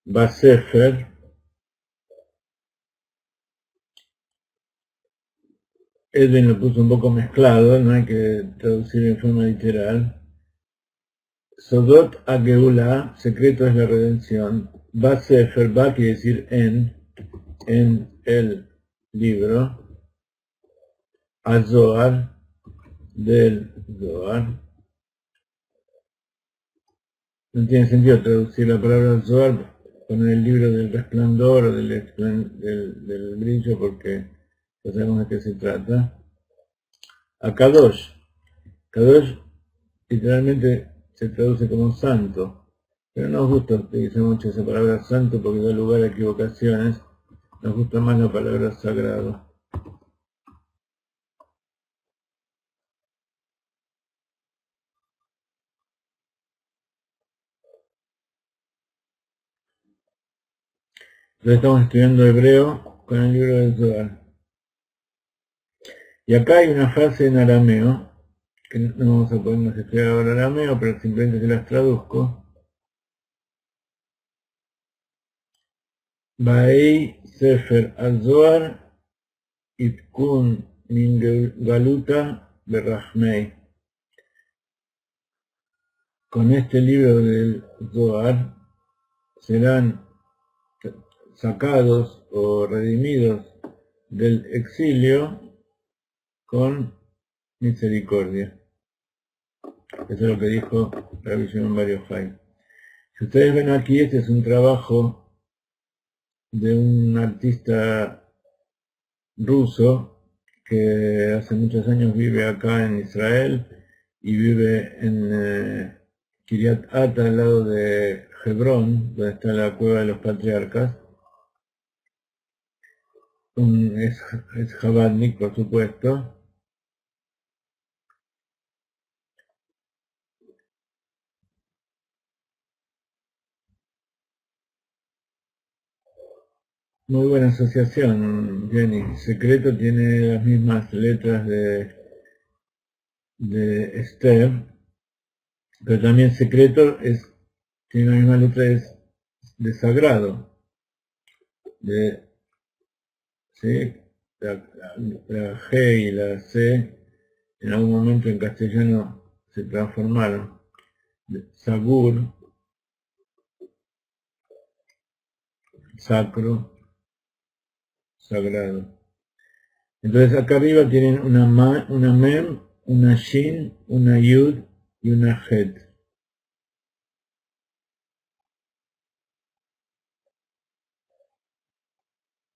Basefer, Edwin lo puso un poco mezclado, no hay que traducir en forma literal. Sodot a Geulá, secreto es la redención. Basefer, ba quiere decir en el libro. A Zohar, del Zohar. No tiene sentido traducir la palabra Zohar con el libro del resplandor o del brillo porque ya sabemos de qué se trata. A Kadosh. Kadosh literalmente se traduce como santo, pero no nos gusta utilizar mucho esa palabra santo porque da lugar a equivocaciones. Nos gusta más la palabra sagrado. Entonces estamos estudiando hebreo con el libro del Zohar. Y acá hay una frase en arameo, que no vamos a ponernos a estudiar ahora arameo, pero simplemente se las traduzco. Baei Sefer al-Zohar Itkun min Galuta Berrahmei. Con este libro del Zohar serán sacados o redimidos del exilio con misericordia. Eso es lo que dijo Rabbi Shimon Bar Yochai. Si ustedes ven aquí, este es un trabajo de un artista ruso que hace muchos años vive acá en Israel y vive en Kiryat Ata, al lado de Hebrón, donde está la cueva de los patriarcas. Es Chabadnik, por supuesto. Muy buena asociación, Jenny. Secreto tiene las mismas letras de Esther, pero también secreto tiene la misma letra de sagrado, ¿sí? La G y la C en algún momento en castellano se transformaron. Sagur, sacro, sagrado. Entonces acá arriba tienen una mem, una shin, una yud y una het.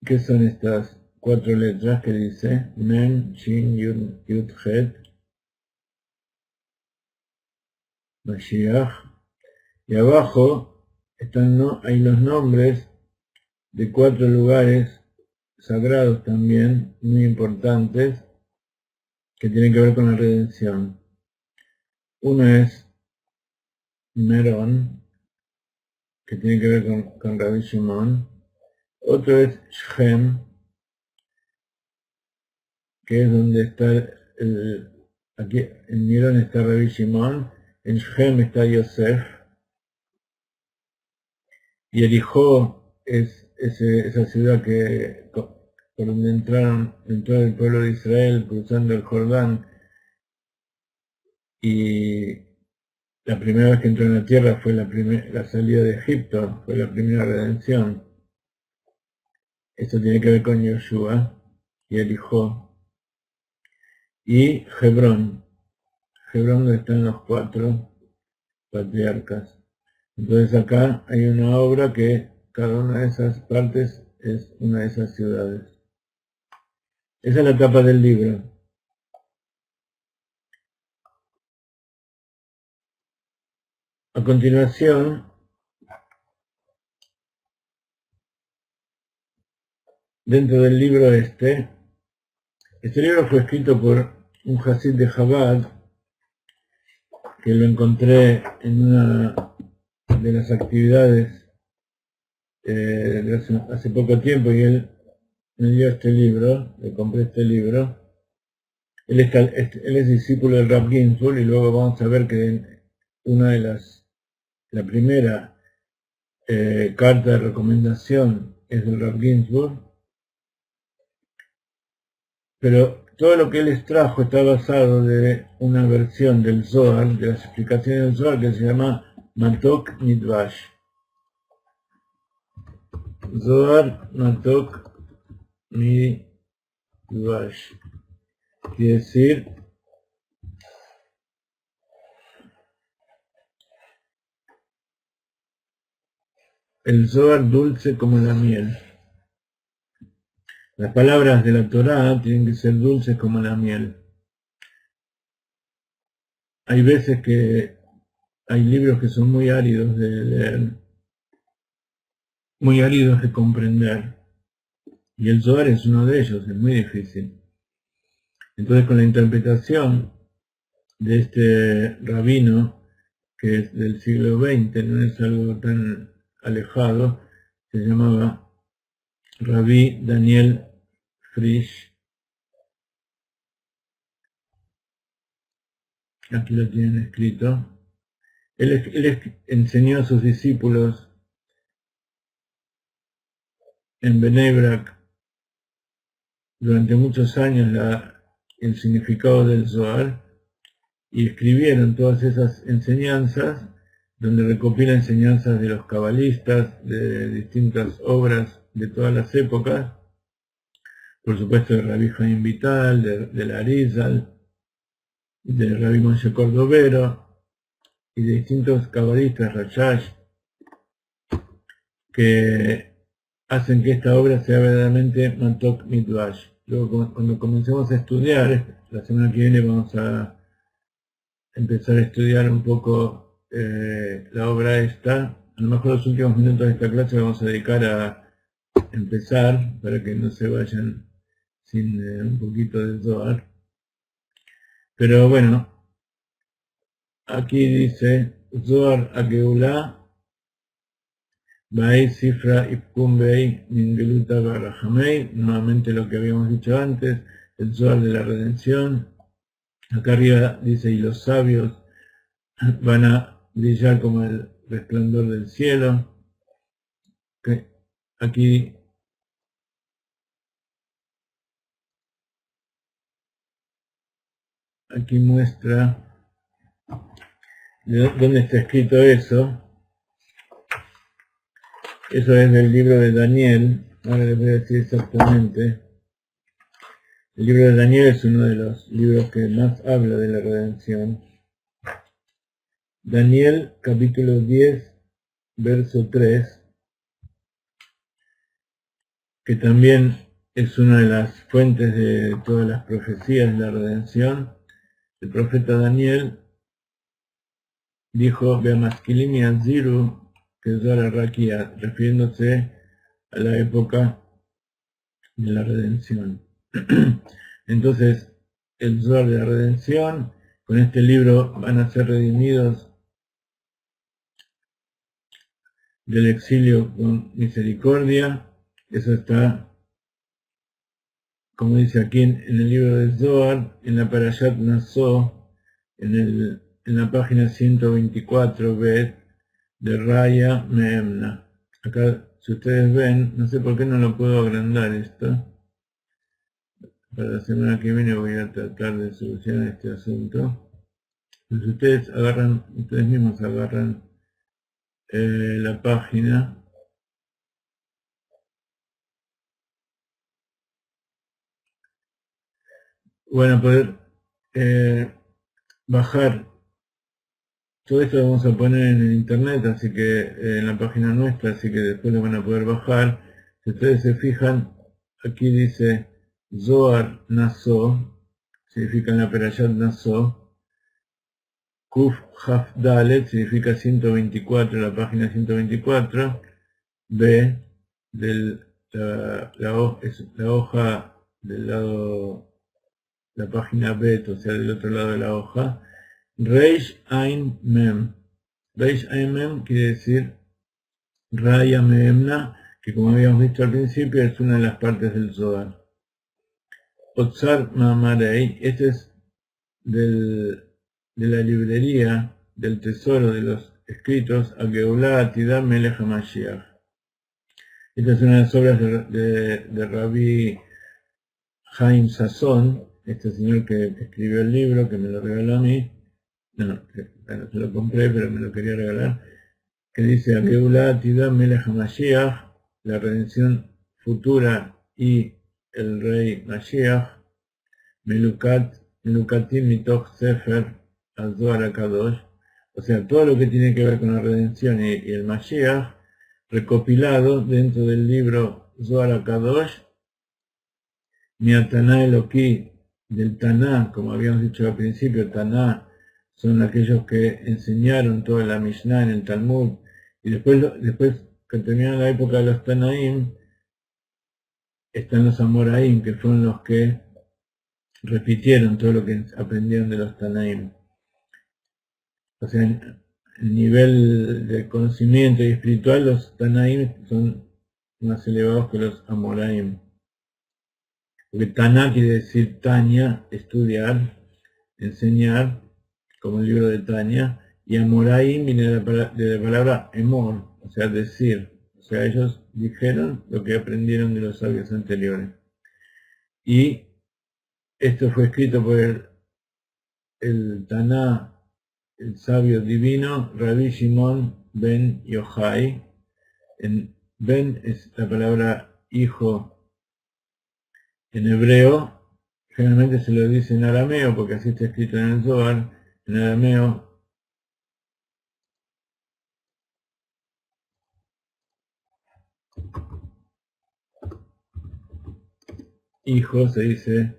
¿Qué son estas 4 letras que dice? Men, Shin, Yud, Het, Mashiach. Y abajo hay los nombres de 4 lugares sagrados también, muy importantes, que tienen que ver con la redención. Uno es Meron, que tiene que ver con Rabbi Shimon. Otro es Shem, que es donde está aquí en Meron está Rabbi Shimon, en Shem está Yosef, y Jericó es esa ciudad por donde entró el pueblo de Israel cruzando el Jordán, y la primera vez que entró en la tierra fue la salida de Egipto, fue la primera redención. Esto tiene que ver con Yoshua y Jericó. Y Hebrón, donde están los 4 patriarcas. Entonces acá hay una obra que cada una de esas partes es una de esas ciudades. Esa es la tapa del libro. A continuación, dentro del libro este libro fue escrito por un Hasid de Chabad, que lo encontré en una de las actividades hace poco tiempo, y él me dio este libro, le compré este libro. Él es discípulo del Rav Ginsburg, y luego vamos a ver que la primera carta de recomendación es del Rav Ginsburg, pero todo lo que él extrajo está basado de una versión del Zohar, de las explicaciones del Zohar, que se llama Matok Midvash. Zohar Matok Midvash. Quiere decir el Zohar dulce como la miel. Las palabras de la Torá tienen que ser dulces como la miel. Hay veces que hay libros que son muy áridos de leer, muy áridos de comprender, y el Zohar es uno de ellos, es muy difícil. Entonces, con la interpretación de este rabino, que es del siglo XX, no es algo tan alejado, se llamaba Rabbi Daniel Frisch. Aquí lo tienen escrito. Él enseñó a sus discípulos en Bnei Brak durante muchos años el significado del Zohar, y escribieron todas esas enseñanzas, donde recopila enseñanzas de los cabalistas, de distintas obras de todas las épocas, por supuesto de Rabbi Chaim Vital, de la Arizal, de Rabbi Moshe Cordovero, y de distintos cabalistas, Rashash, que hacen que esta obra sea verdaderamente Matok Midvash. Luego, cuando comencemos a estudiar, la semana que viene vamos a empezar a estudiar un poco la obra esta. A lo mejor los últimos minutos de esta clase vamos a dedicar a empezar, para que no se vayan sin un poquito de Zohar. Pero bueno, aquí dice Zohar Ageulá Baei Sifra Ipkum Bei Ningeluta Barahamei, nuevamente lo que habíamos dicho antes, el Zohar de la redención. Acá arriba dice, y los sabios van a brillar como el resplandor del cielo. Aquí muestra dónde está escrito eso. Eso es del libro de Daniel. Ahora les voy a decir exactamente. El libro de Daniel es uno de los libros que más habla de la redención. Daniel capítulo 10, verso 3. que también es una de las fuentes de todas las profecías de la redención. El profeta Daniel dijo, Beamaskilim y Aziru, que es la Raquía, refiriéndose a la época de la redención. Entonces, el Zohar de la redención, con este libro van a ser redimidos del exilio con misericordia. Eso está, como dice aquí en el libro de Zohar, en la Parashat Nassó, en la página 124 bet de Raya Meemna. Acá, si ustedes ven, no sé por qué no lo puedo agrandar esto. Para la semana que viene voy a tratar de solucionar este asunto. Pues ustedes mismos agarran la página. Van a poder bajar. Todo esto lo vamos a poner en el internet, así que en la página nuestra, así que después lo van a poder bajar. Si ustedes se fijan, aquí dice Zohar Nassó, significa en la Perashat Nassó. Kuf Haf Dalet significa 124, la página 124. B es la hoja del lado, la página B, o sea, del otro lado de la hoja. Reish Ain Mem. Reish Ain Mem quiere decir Raya Memna, que como habíamos visto al principio es una de las partes del Zohar. Otzar Mamarei, este es de la librería, del tesoro de los escritos, a Geulah Atidah Melech HaMashiach. Esta es una de las obras de Rabbi Haim Sasson, este señor que escribió el libro, que me lo regaló a mí. No, bueno, se lo compré, pero me lo quería regalar. Que dice, Geulah Atidah Melech HaMashiach, la redención futura y el rey Mashiach, Melukatim Mitoch Sefer Azohar HaKadosh, o sea, todo lo que tiene que ver con la redención y el Mashiach, recopilado dentro del libro Zohar HaKadosh, Miataná Eloquí, del Taná, como habíamos dicho al principio, Taná son aquellos que enseñaron toda la Mishnah en el Talmud, y después que terminaron la época de los Tanaim, están los Amoraim, que fueron los que repitieron todo lo que aprendieron de los Tanaim. O sea, el nivel de conocimiento y espiritual, los Tanaim son más elevados que los Amoraim. Porque Taná quiere decir Tania, estudiar, enseñar, como el libro de Tania, y Amoraim viene de la palabra emor, o sea, decir. O sea, ellos dijeron lo que aprendieron de los sabios anteriores. Y esto fue escrito por el Taná, el sabio divino, Rabbi Shimon ben Yochai. Ben es la palabra hijo en hebreo, generalmente se lo dice en arameo, porque así está escrito en el Zohar, en arameo. Hijo se dice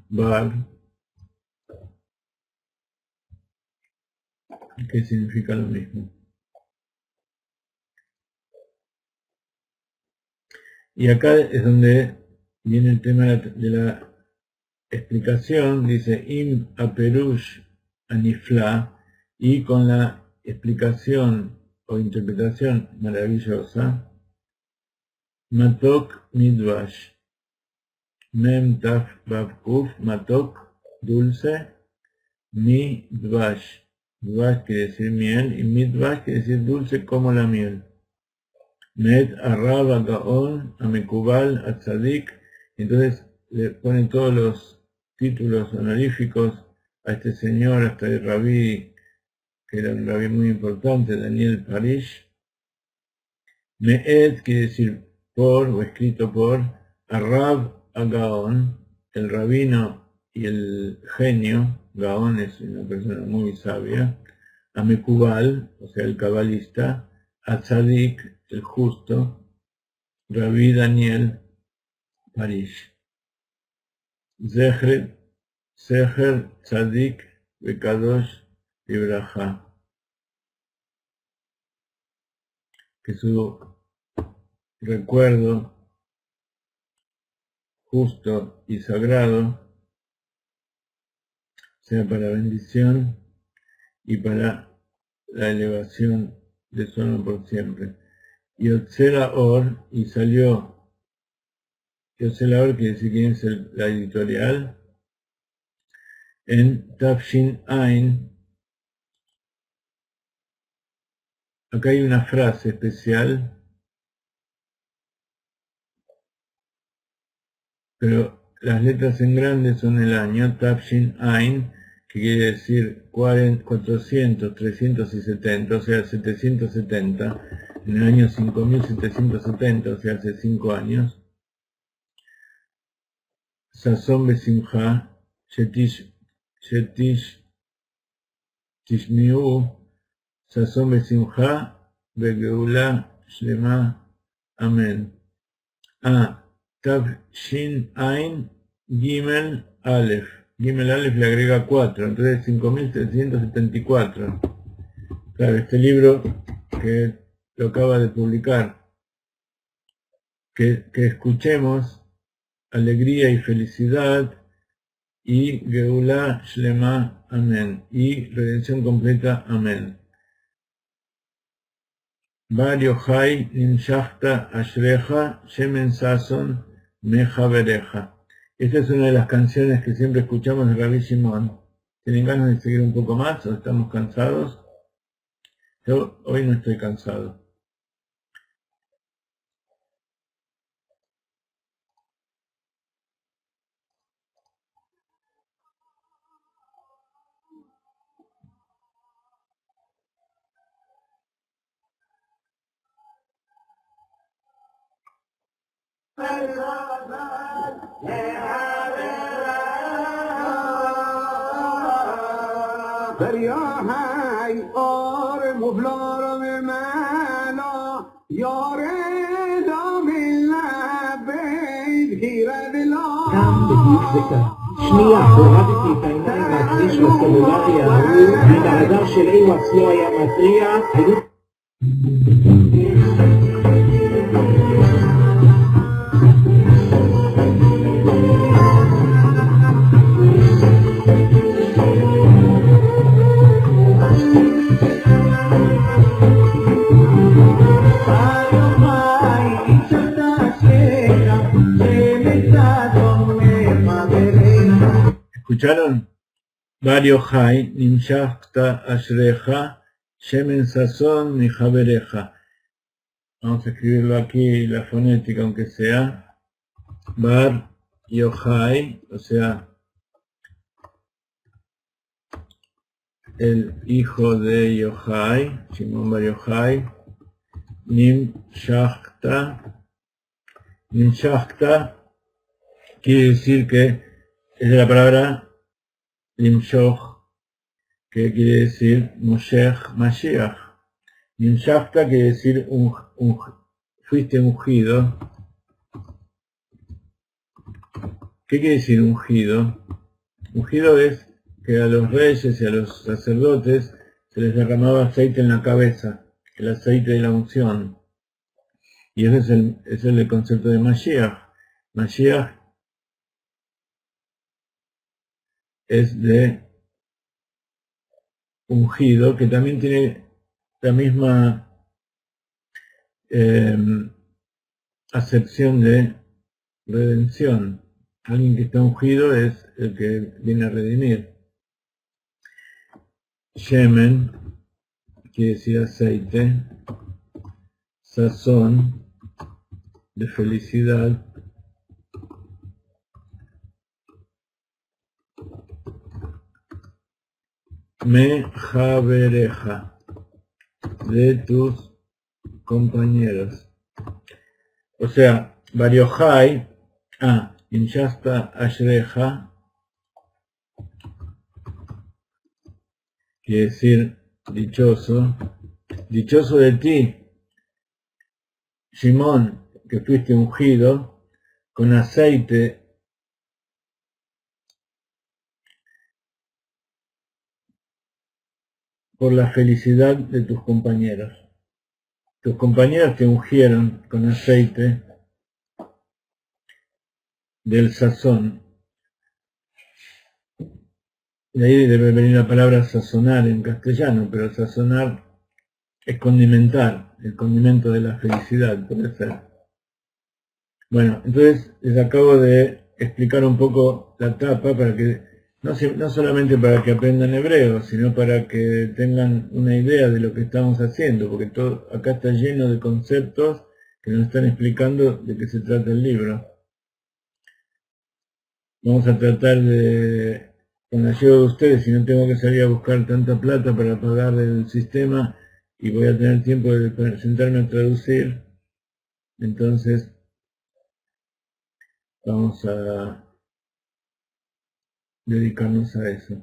Bar, que significa lo mismo. Y acá es donde viene el tema de la explicación, dice Im Aperush Anifla, y con la explicación o interpretación maravillosa, Matok Midvash, Mem Taf Bav Kuf, Matok, dulce, Mi Dvash. Dvash quiere decir miel y Midvash quiere decir dulce como la miel. Med Arraba Gaon, Amekubal, Atzadik. Entonces le ponen todos los títulos honoríficos a este señor, hasta el rabí, que era un rabí muy importante, Daniel Parish. Me'ed quiere decir por o escrito por Arrab Gaon, el rabino y el genio. Gaon es una persona muy sabia. Amekubal, o sea, el cabalista. Atzadik, el justo. Rabí Daniel París. Zecher Tzadik Bekadosh Libraja. Que su recuerdo justo y sagrado sea para bendición y para la elevación de su alma por siempre. Yotzela Or, y salió, Yotzela Or quiere decir quién es la editorial, en Tafshin Ain. Acá hay una frase especial, pero las letras en grande son el año Tafshin Ain, que quiere decir 400, 370, o sea, 770, en el año 5770, o sea, hace 5 años. Sazón Besimha, Tishmiu, Sazón Besimha, Begeula Shlema, Amén. Tav Shin Ain Gimel Aleph. Gimel Aleph le agrega 4, entonces 5374. Claro, este libro que lo acaba de publicar, que escuchemos alegría y felicidad y Geula Shlema, amén, y redención completa, amén. Bar Yochai Nimshachta Ashreja Shemen Sason Meja Bereja. Esta es una de las canciones que siempre escuchamos de Rabbi Shimon. ¿Tienen ganas de seguir un poco más o estamos cansados? Yo hoy no estoy cansado. دریاهای آر مبلارم مالا یار دامیل نبید هیره دلا גם בדיוק שנייה הורדתי את העיניים מהכביש בסלולרי ההוא, את הרדאר של איוואקס לא היה מתריע, ¿Escucharon? Bar Yochai Nimshachta Ashreja Shemen Sazón Mijabereja. Vamos a escribirlo aquí, la fonética, aunque sea. Bar Yochai, o sea, el hijo de Yochai, Shimon Bar Yochai, Nimshachta. Nimshachta quiere decir que es de la palabra Limshoch, que quiere decir Moshech Mashiach. Nimshachta quiere decir fuiste ungido. ¿Qué quiere decir ungido? Ungido es que a los reyes y a los sacerdotes se les derramaba aceite en la cabeza, el aceite de la unción. Y ese es el concepto de Mashiach. Mashiach es de ungido, que también tiene la misma acepción de redención. Alguien que está ungido es el que viene a redimir. Shemen quiere decir aceite, sazón de felicidad, Mejabereja, de tus compañeros. O sea, Bar Yochai, Nimshachta Ashreja, quiere decir dichoso, dichoso de ti, Shimón, que fuiste ungido, con aceite por la felicidad de tus compañeros. Tus compañeros te ungieron con aceite del sazón. De ahí debe venir la palabra sazonar en castellano, pero sazonar es condimentar, el condimento de la felicidad, puede ser. Bueno, entonces les acabo de explicar un poco la tapa para que, no solamente para que aprendan hebreo, sino para que tengan una idea de lo que estamos haciendo, porque todo acá está lleno de conceptos que nos están explicando de qué se trata el libro. Vamos a tratar de, con la ayuda de ustedes, si no tengo que salir a buscar tanta plata para pagar el sistema y voy a tener tiempo de sentarme a traducir, entonces vamos a dedicarnos a eso.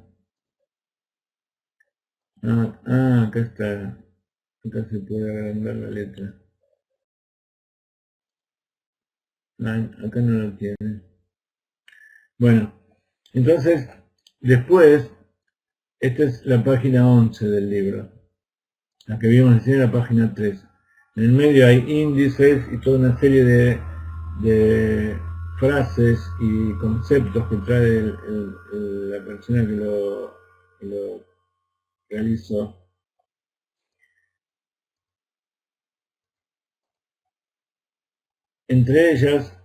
Acá está. Acá se puede agrandar la letra. Acá no lo tiene. Bueno, entonces, después, esta es la página 11 del libro. La que vimos recién, la página 3. En el medio hay índices y toda una serie de frases y conceptos que trae la persona que lo realizó. Entre ellas,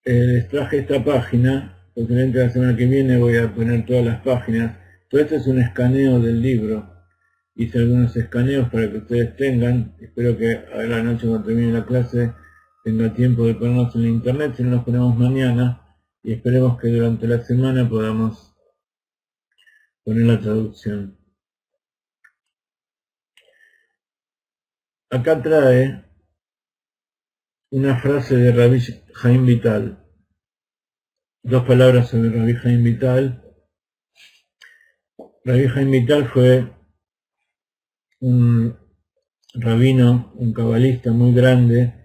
les traje esta página, posiblemente la semana que viene voy a poner todas las páginas. Todo esto es un escaneo del libro. Hice algunos escaneos para que ustedes tengan. Espero que a la noche cuando termine la clase tenga tiempo de ponernos en la internet, si no nos ponemos mañana. Y esperemos que durante la semana podamos poner la traducción. Acá trae una frase de Rabbi Chaim Vital. Dos palabras sobre Rabbi Chaim Vital. Rabbi Chaim Vital fue un rabino, un cabalista muy grande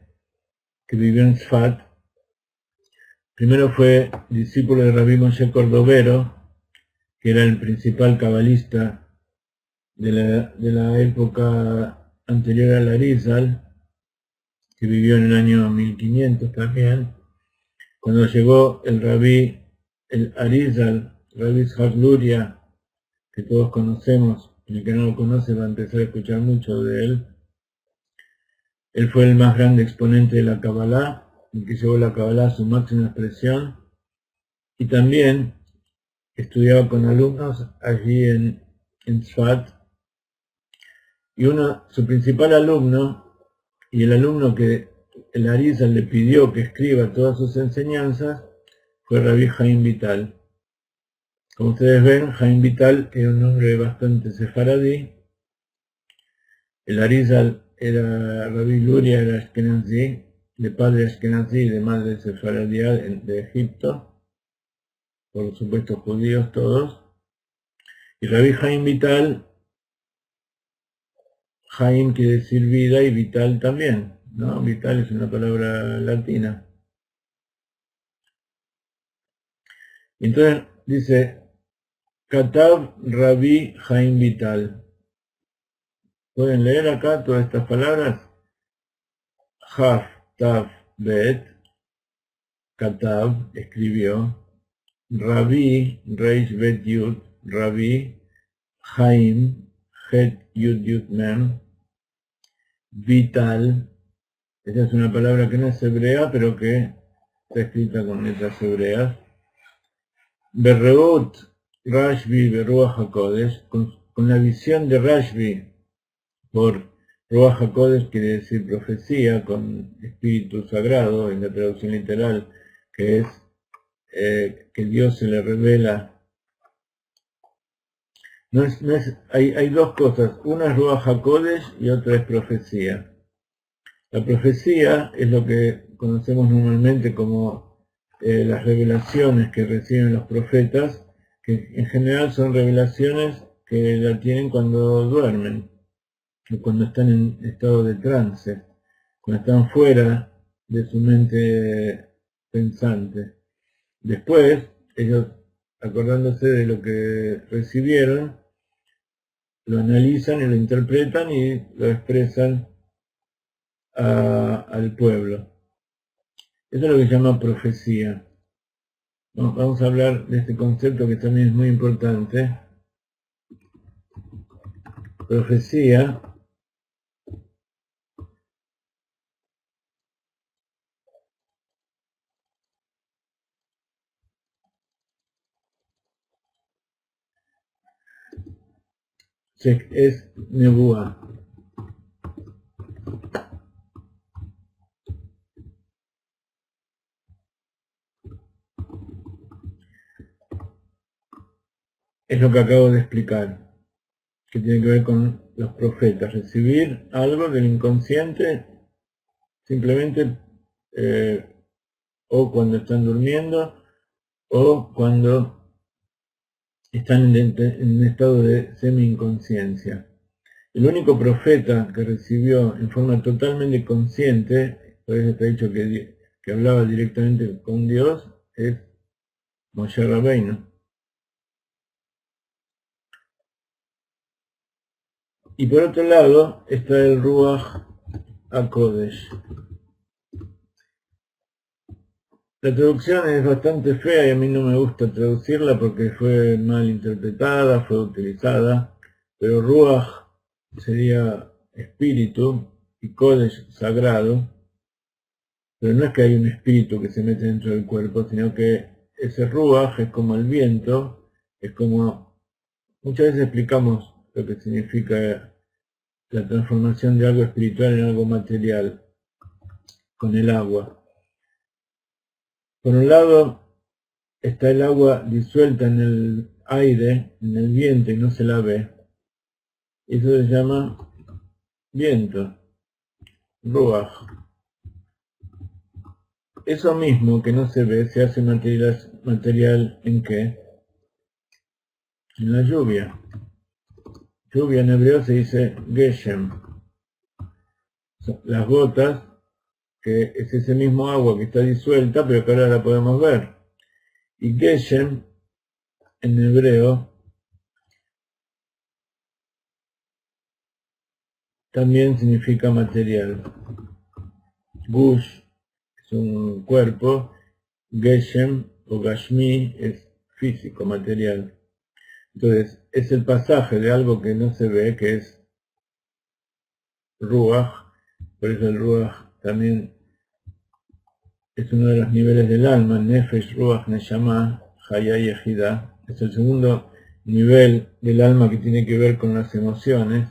que vivió en Sfat. Primero fue discípulo de Rabbi Moshe Cordovero, que era el principal cabalista de la época anterior al Arizal, que vivió en el año 1500 también. Cuando llegó el Arizal, Rabbi Itzhak Luria, que todos conocemos, el que no lo conoce va a empezar a escuchar mucho de él. Él fue el más grande exponente de la Kabbalah, el que llevó la Kabbalah a su máxima expresión, y también estudiaba con alumnos allí en Sfat, y su principal alumno, y el alumno que el Arizal le pidió que escriba todas sus enseñanzas, fue Rabbi Chaim Vital. Como ustedes ven, Chaim Vital era un hombre bastante sefaradí. El Arizal Rabbi Luria era Ashkenazí, de padre Ashkenazí y de madre sefaradí de Egipto, por supuesto judíos todos. Y Rabbi Chaim Vital, Chaim quiere decir vida y vital también, ¿no? Vital es una palabra latina. Entonces dice, Katav Rabbi Chaim Vital. ¿Pueden leer acá todas estas palabras? Haf, Tav, Bet, Katav, escribió, Rabbi, Reish, Bet, Yud, Rabbi, Chaim, Het, Yud, Yud, Mem, Vital, esa es una palabra que no es hebrea, pero que está escrita con letras hebreas, Berreut, Rashbi, Beruach HaKodesh, con la visión de Rashbi, por Ruach HaKodesh quiere decir profecía, con espíritu sagrado, en la traducción literal, que es que Dios se le revela. Hay dos cosas, una es Ruach HaKodesh y otra es profecía. La profecía es lo que conocemos normalmente como las revelaciones que reciben los profetas, que en general son revelaciones que la tienen cuando duermen, cuando están en estado de trance, cuando están fuera de su mente pensante. Después, ellos, acordándose de lo que recibieron, lo analizan y lo interpretan y lo expresan al pueblo. Eso es lo que se llama profecía. Vamos a hablar de este concepto que también es muy importante. Profecía es nebuá. Es lo que acabo de explicar, que tiene que ver con los profetas. Recibir algo del inconsciente simplemente o cuando están durmiendo o cuando están en un estado de semi-inconsciencia. El único profeta que recibió en forma totalmente consciente, por eso está dicho que hablaba directamente con Dios, es Moshe Rabbeinu. Y por otro lado está el Ruach HaKodesh. La traducción es bastante fea y a mí no me gusta traducirla porque fue mal interpretada, fue utilizada, pero Ruach sería espíritu y Kodesh sagrado, pero no es que hay un espíritu que se mete dentro del cuerpo, sino que ese Ruach es como el viento, es como, muchas veces explicamos lo que significa la transformación de algo espiritual en algo material con el agua. Por un lado está el agua disuelta en el aire, en el viento y no se la ve. Eso se llama viento, Ruach. Eso mismo que no se ve se hace material ¿en qué? En la lluvia. Lluvia en hebreo se dice Geshem. Las gotas, que es ese mismo agua que está disuelta, pero que ahora la podemos ver. Y Geshem, en hebreo, también significa material. Gush es un cuerpo, Geshem o Gashmi es físico, material. Entonces, es el pasaje de algo que no se ve, que es Ruach, por eso el Ruach también es uno de los niveles del alma, Nefesh, Ruach, Neshama, Hayá y Ejidá. Es el segundo nivel del alma que tiene que ver con las emociones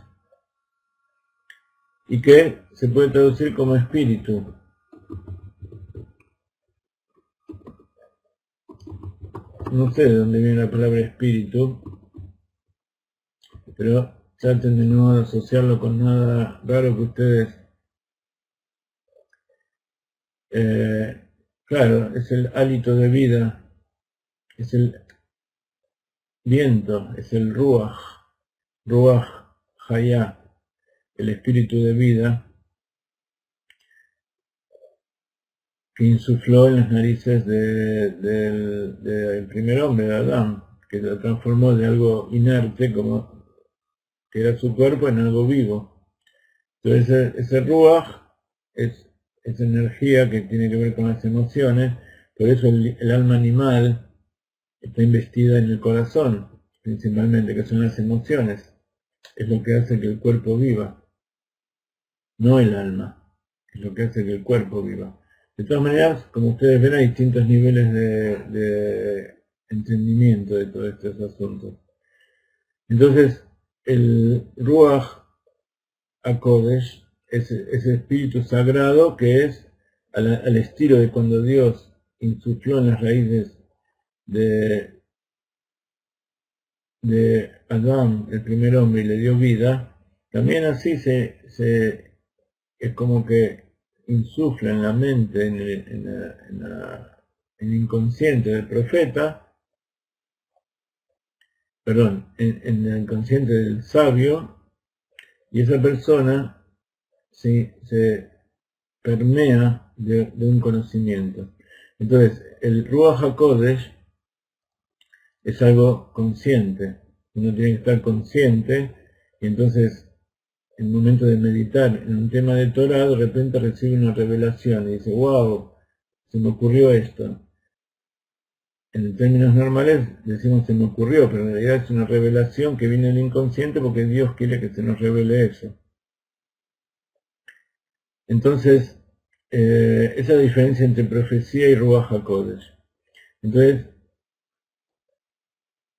y que se puede traducir como espíritu. No sé de dónde viene la palabra espíritu, pero traten de no asociarlo con nada raro que ustedes... claro, es el hálito de vida, es el viento, es el Ruach, Ruach Hayá, el espíritu de vida que insufló en las narices del primer hombre, de Adán, que lo transformó de algo inerte, como que era su cuerpo, en algo vivo. Entonces ese Ruach es energía que tiene que ver con las emociones, por eso el alma animal está investida en el corazón, principalmente, que son las emociones. Es lo que hace que el cuerpo viva, no el alma, es lo que hace que el cuerpo viva. De todas maneras, como ustedes ven, hay distintos niveles de entendimiento de todos estos asuntos. Entonces, el Ruach HaKodesh es ese espíritu sagrado que es al estilo de cuando Dios insufló en las raíces de Adán, el primer hombre, y le dio vida. También así es como que insufla en la mente, en el inconsciente del profeta, perdón, en el inconsciente del sabio, y esa persona se permea de un conocimiento. Entonces, el Ruach HaKodesh es algo consciente. Uno tiene que estar consciente y entonces, en el momento de meditar en un tema de Torah, de repente recibe una revelación y dice, wow, se me ocurrió esto. En términos normales decimos se me ocurrió, pero en realidad es una revelación que viene del inconsciente porque Dios quiere que se nos revele eso. Entonces, esa es la diferencia entre profecía y Ruach HaKodesh. Entonces,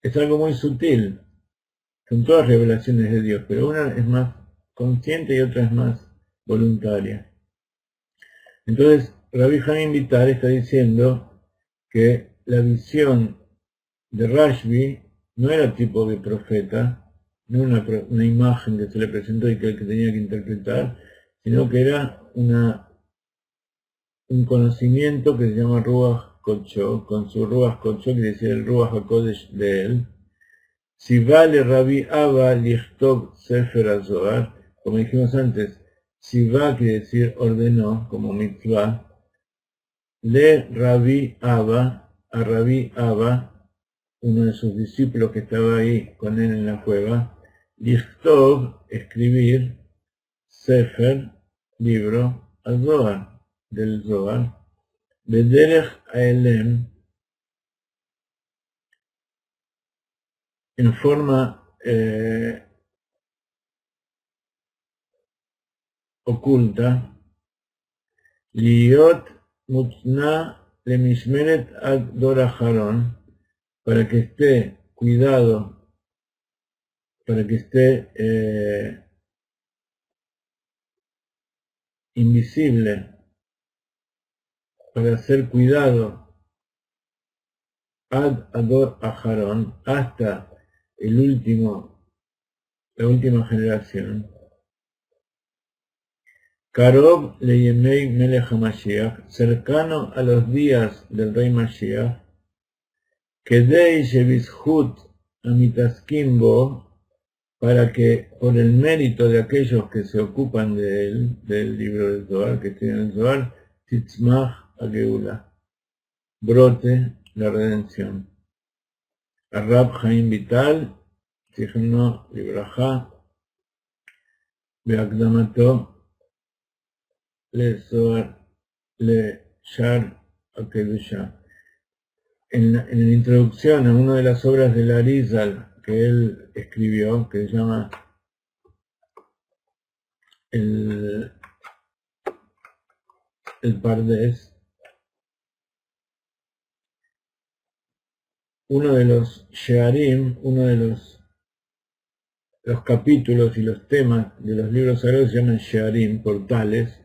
es algo muy sutil. Son todas revelaciones de Dios, pero una es más consciente y otra es más voluntaria. Entonces, Rabbi Haim Vital está diciendo que la visión de Rashbi no era tipo de profeta, no era una imagen que se le presentó y que el que tenía que interpretar, sino que era un conocimiento que se llama Ruach Kodsho, con su Ruach Kodsho, quiere decir el Ruach HaKodesh de él. Si vale Rabbi Abba lichtov Sefer HaZohar, como dijimos antes, si va quiere decir ordenó, como mitzvah, le Rabbi Abba, a Rabbi Abba, uno de sus discípulos que estaba ahí con él en la cueva, lichtov, escribir, Sefer, libro, HaZohar, del Zohar, Bederech Haelem, en forma oculta, Liot Mutna Lemishmeret ad Dor Aharon, para que esté cuidado, para que esté invisible, para ser cuidado ad Ador Aharon, hasta la última generación. Karov leyemei melech HaMashiach, cercano a los días del rey Mashiach, kedei shebizhut amitaskim bo, para que por el mérito de aquellos que se ocupan de él, del libro del Zohar, que estudian el Zohar, titzmach hageula, brote la redención. Rab Haim Vital, Zichrono Libraja, Beakdamato, Le Zohar, Le Shar Akedusha. En la introducción a una de las obras del Arizal que él escribió, que se llama el Pardes, uno de los Shearim, uno de los capítulos y los temas de los libros sagrados se llaman Shearim, portales,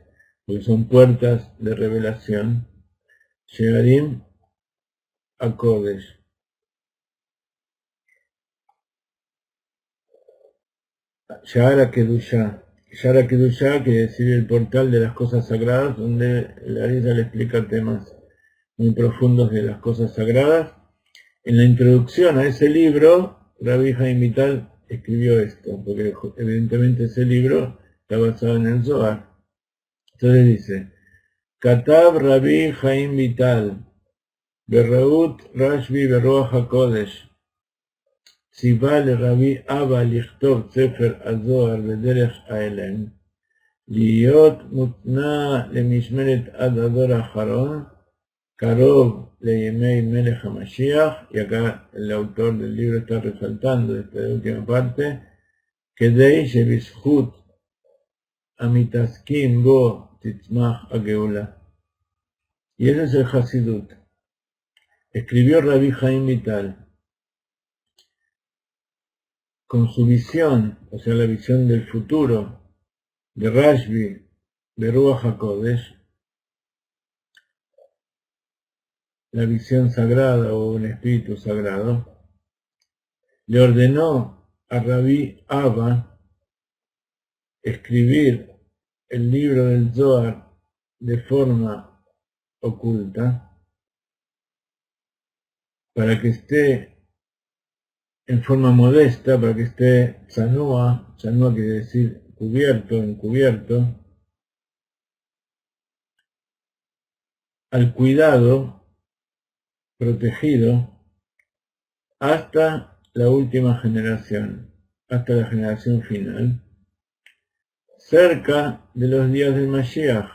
porque son puertas de revelación. Shearim a Kodesh. Shara Kedusha. Shara Kedusha quiere decir el portal de las cosas sagradas, donde la Arizal le explica temas muy profundos de las cosas sagradas. En la introducción a ese libro, Rabbi Haim Vital escribió esto, porque evidentemente ese libro está basado en el Zohar. Entonces dice, Katav Rabbi Haim Vital, Berreut Rashbi Beruach HaKodesh, Tziva le Rabbi Abba lichtov Sefer HaZohar Bederech Haelem, Liot Mutna Lemishmeret ad Ador Aharon, Karov leyemei melech HaMashiach, y acá el autor del libro está resaltando esta última parte, Kedei shebizhut amitaskim bo titzmach hageula. Y ese es el Hasidut. Escribió Rabbi Haim Vital con su visión, o sea, la visión del futuro de Rashbi, de Ruach HaKodesh, la visión sagrada o un espíritu sagrado, le ordenó a Rabbi Abba escribir el libro del Zohar de forma oculta para que esté en forma modesta, para que esté tzanua quiere decir cubierto, encubierto, al cuidado protegido hasta la última generación, hasta la generación final, cerca de los días del Mashiach.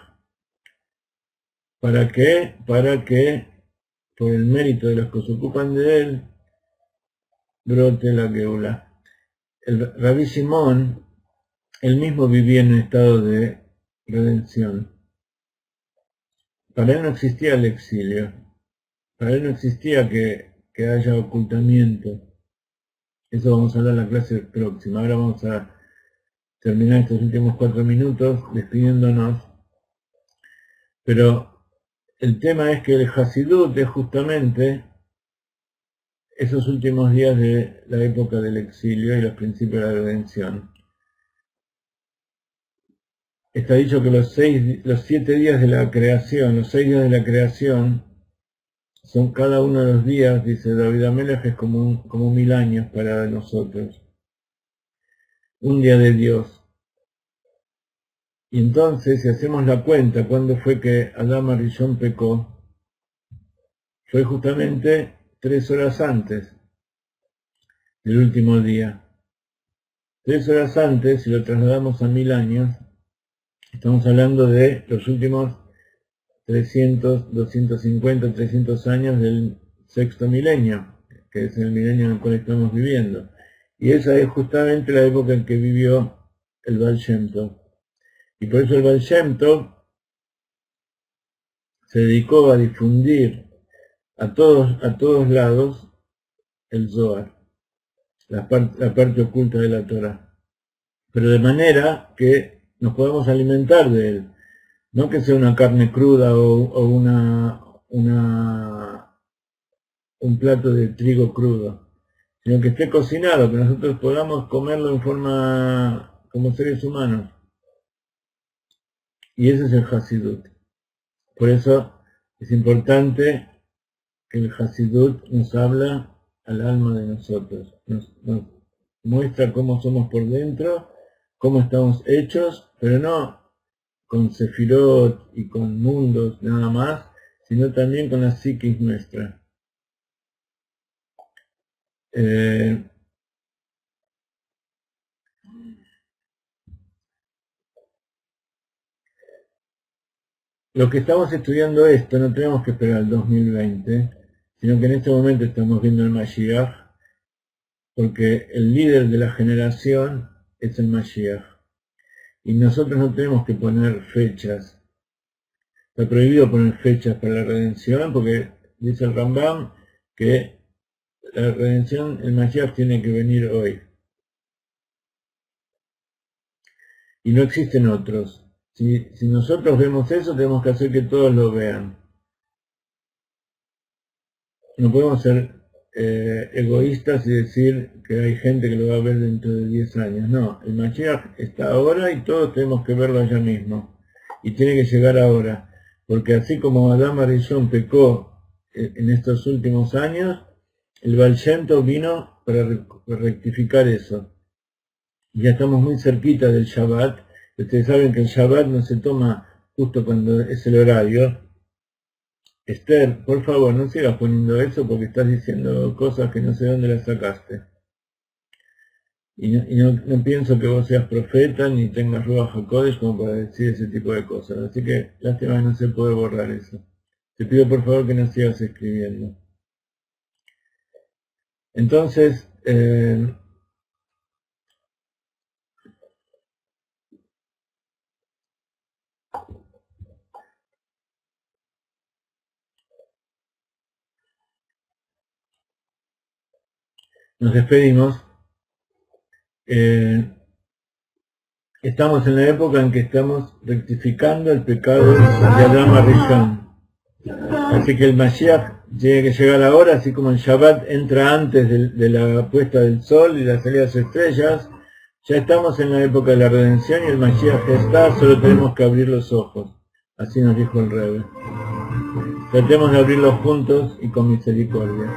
¿Para qué? Para que, por el mérito de los que se ocupan de él, brote la Geula. El Rabbi Simón, él mismo vivía en un estado de redención. Para él no existía el exilio, para él no existía que haya ocultamiento. Eso vamos a hablar en la clase próxima. Ahora vamos a terminar estos últimos 4 minutos despidiéndonos. Pero el tema es que el Hasidut es justamente esos últimos días de la época del exilio y los principios de la redención. Está dicho que los 7 días de la creación, los 6 días de la creación, son cada uno de los días, dice David Amelech, es como 1000 años para nosotros. Un día de Dios. Y entonces, si hacemos la cuenta, ¿cuándo fue que Adam Arishon pecó? Fue justamente 3 horas antes del último día. 3 horas antes, si lo trasladamos a 1000 años, estamos hablando de los últimos 300, 250, 300 años del sexto milenio, que es el milenio en el cual estamos viviendo. Y esa es justamente la época en que vivió el Baal Shem Tov. Y por eso el Baal Shem Tov se dedicó a difundir a todos lados el Zohar, la parte oculta de la Torah. Pero de manera que nos podamos alimentar de él. No que sea una carne cruda o un plato de trigo crudo, sino que esté cocinado, que nosotros podamos comerlo en forma como seres humanos. Y ese es el Hasidut. Por eso es importante que el Hasidut nos habla al alma de nosotros, nos muestra cómo somos por dentro, cómo estamos hechos, pero no con sefirot y con mundos nada más, sino también con la psiquis nuestra. Lo que estamos estudiando esto no tenemos que esperar al 2020, sino que en este momento estamos viendo el Mashiach, porque el líder de la generación es el Mashiach. Y nosotros no tenemos que poner fechas. Está prohibido poner fechas para la redención, porque dice el Rambam que la redención, el Mashiach tiene que venir hoy. Y no existen otros. Si nosotros vemos eso, tenemos que hacer que todos lo vean. No podemos ser egoístas y decir que hay gente que lo va a ver dentro de 10 años. No, el Mashiach está ahora y todos tenemos que verlo allá mismo. Y tiene que llegar ahora. Porque así como Adam Arishon pecó en estos últimos años, el Baal Shem Tov vino para rectificar eso. Ya estamos muy cerquita del Shabbat. Ustedes saben que el Shabbat no se toma justo cuando es el horario. Esther, por favor, no sigas poniendo eso porque estás diciendo cosas que no sé dónde las sacaste. Y no pienso que vos seas profeta ni tengas Ruach HaKodesh como para decir ese tipo de cosas. Así que lástima que no se puede borrar eso. Te pido por favor que no sigas escribiendo. Entonces, nos despedimos. Estamos en la época en que estamos rectificando el pecado de Adam Arishon. Así que el Mashiach tiene que llegar ahora, así como el Shabbat entra antes de la puesta del sol y la salida de las estrellas. Ya estamos en la época de la redención y el Mashiach ya está, solo tenemos que abrir los ojos. Así nos dijo el Rebbe. Tratemos de abrirlos juntos y con misericordia.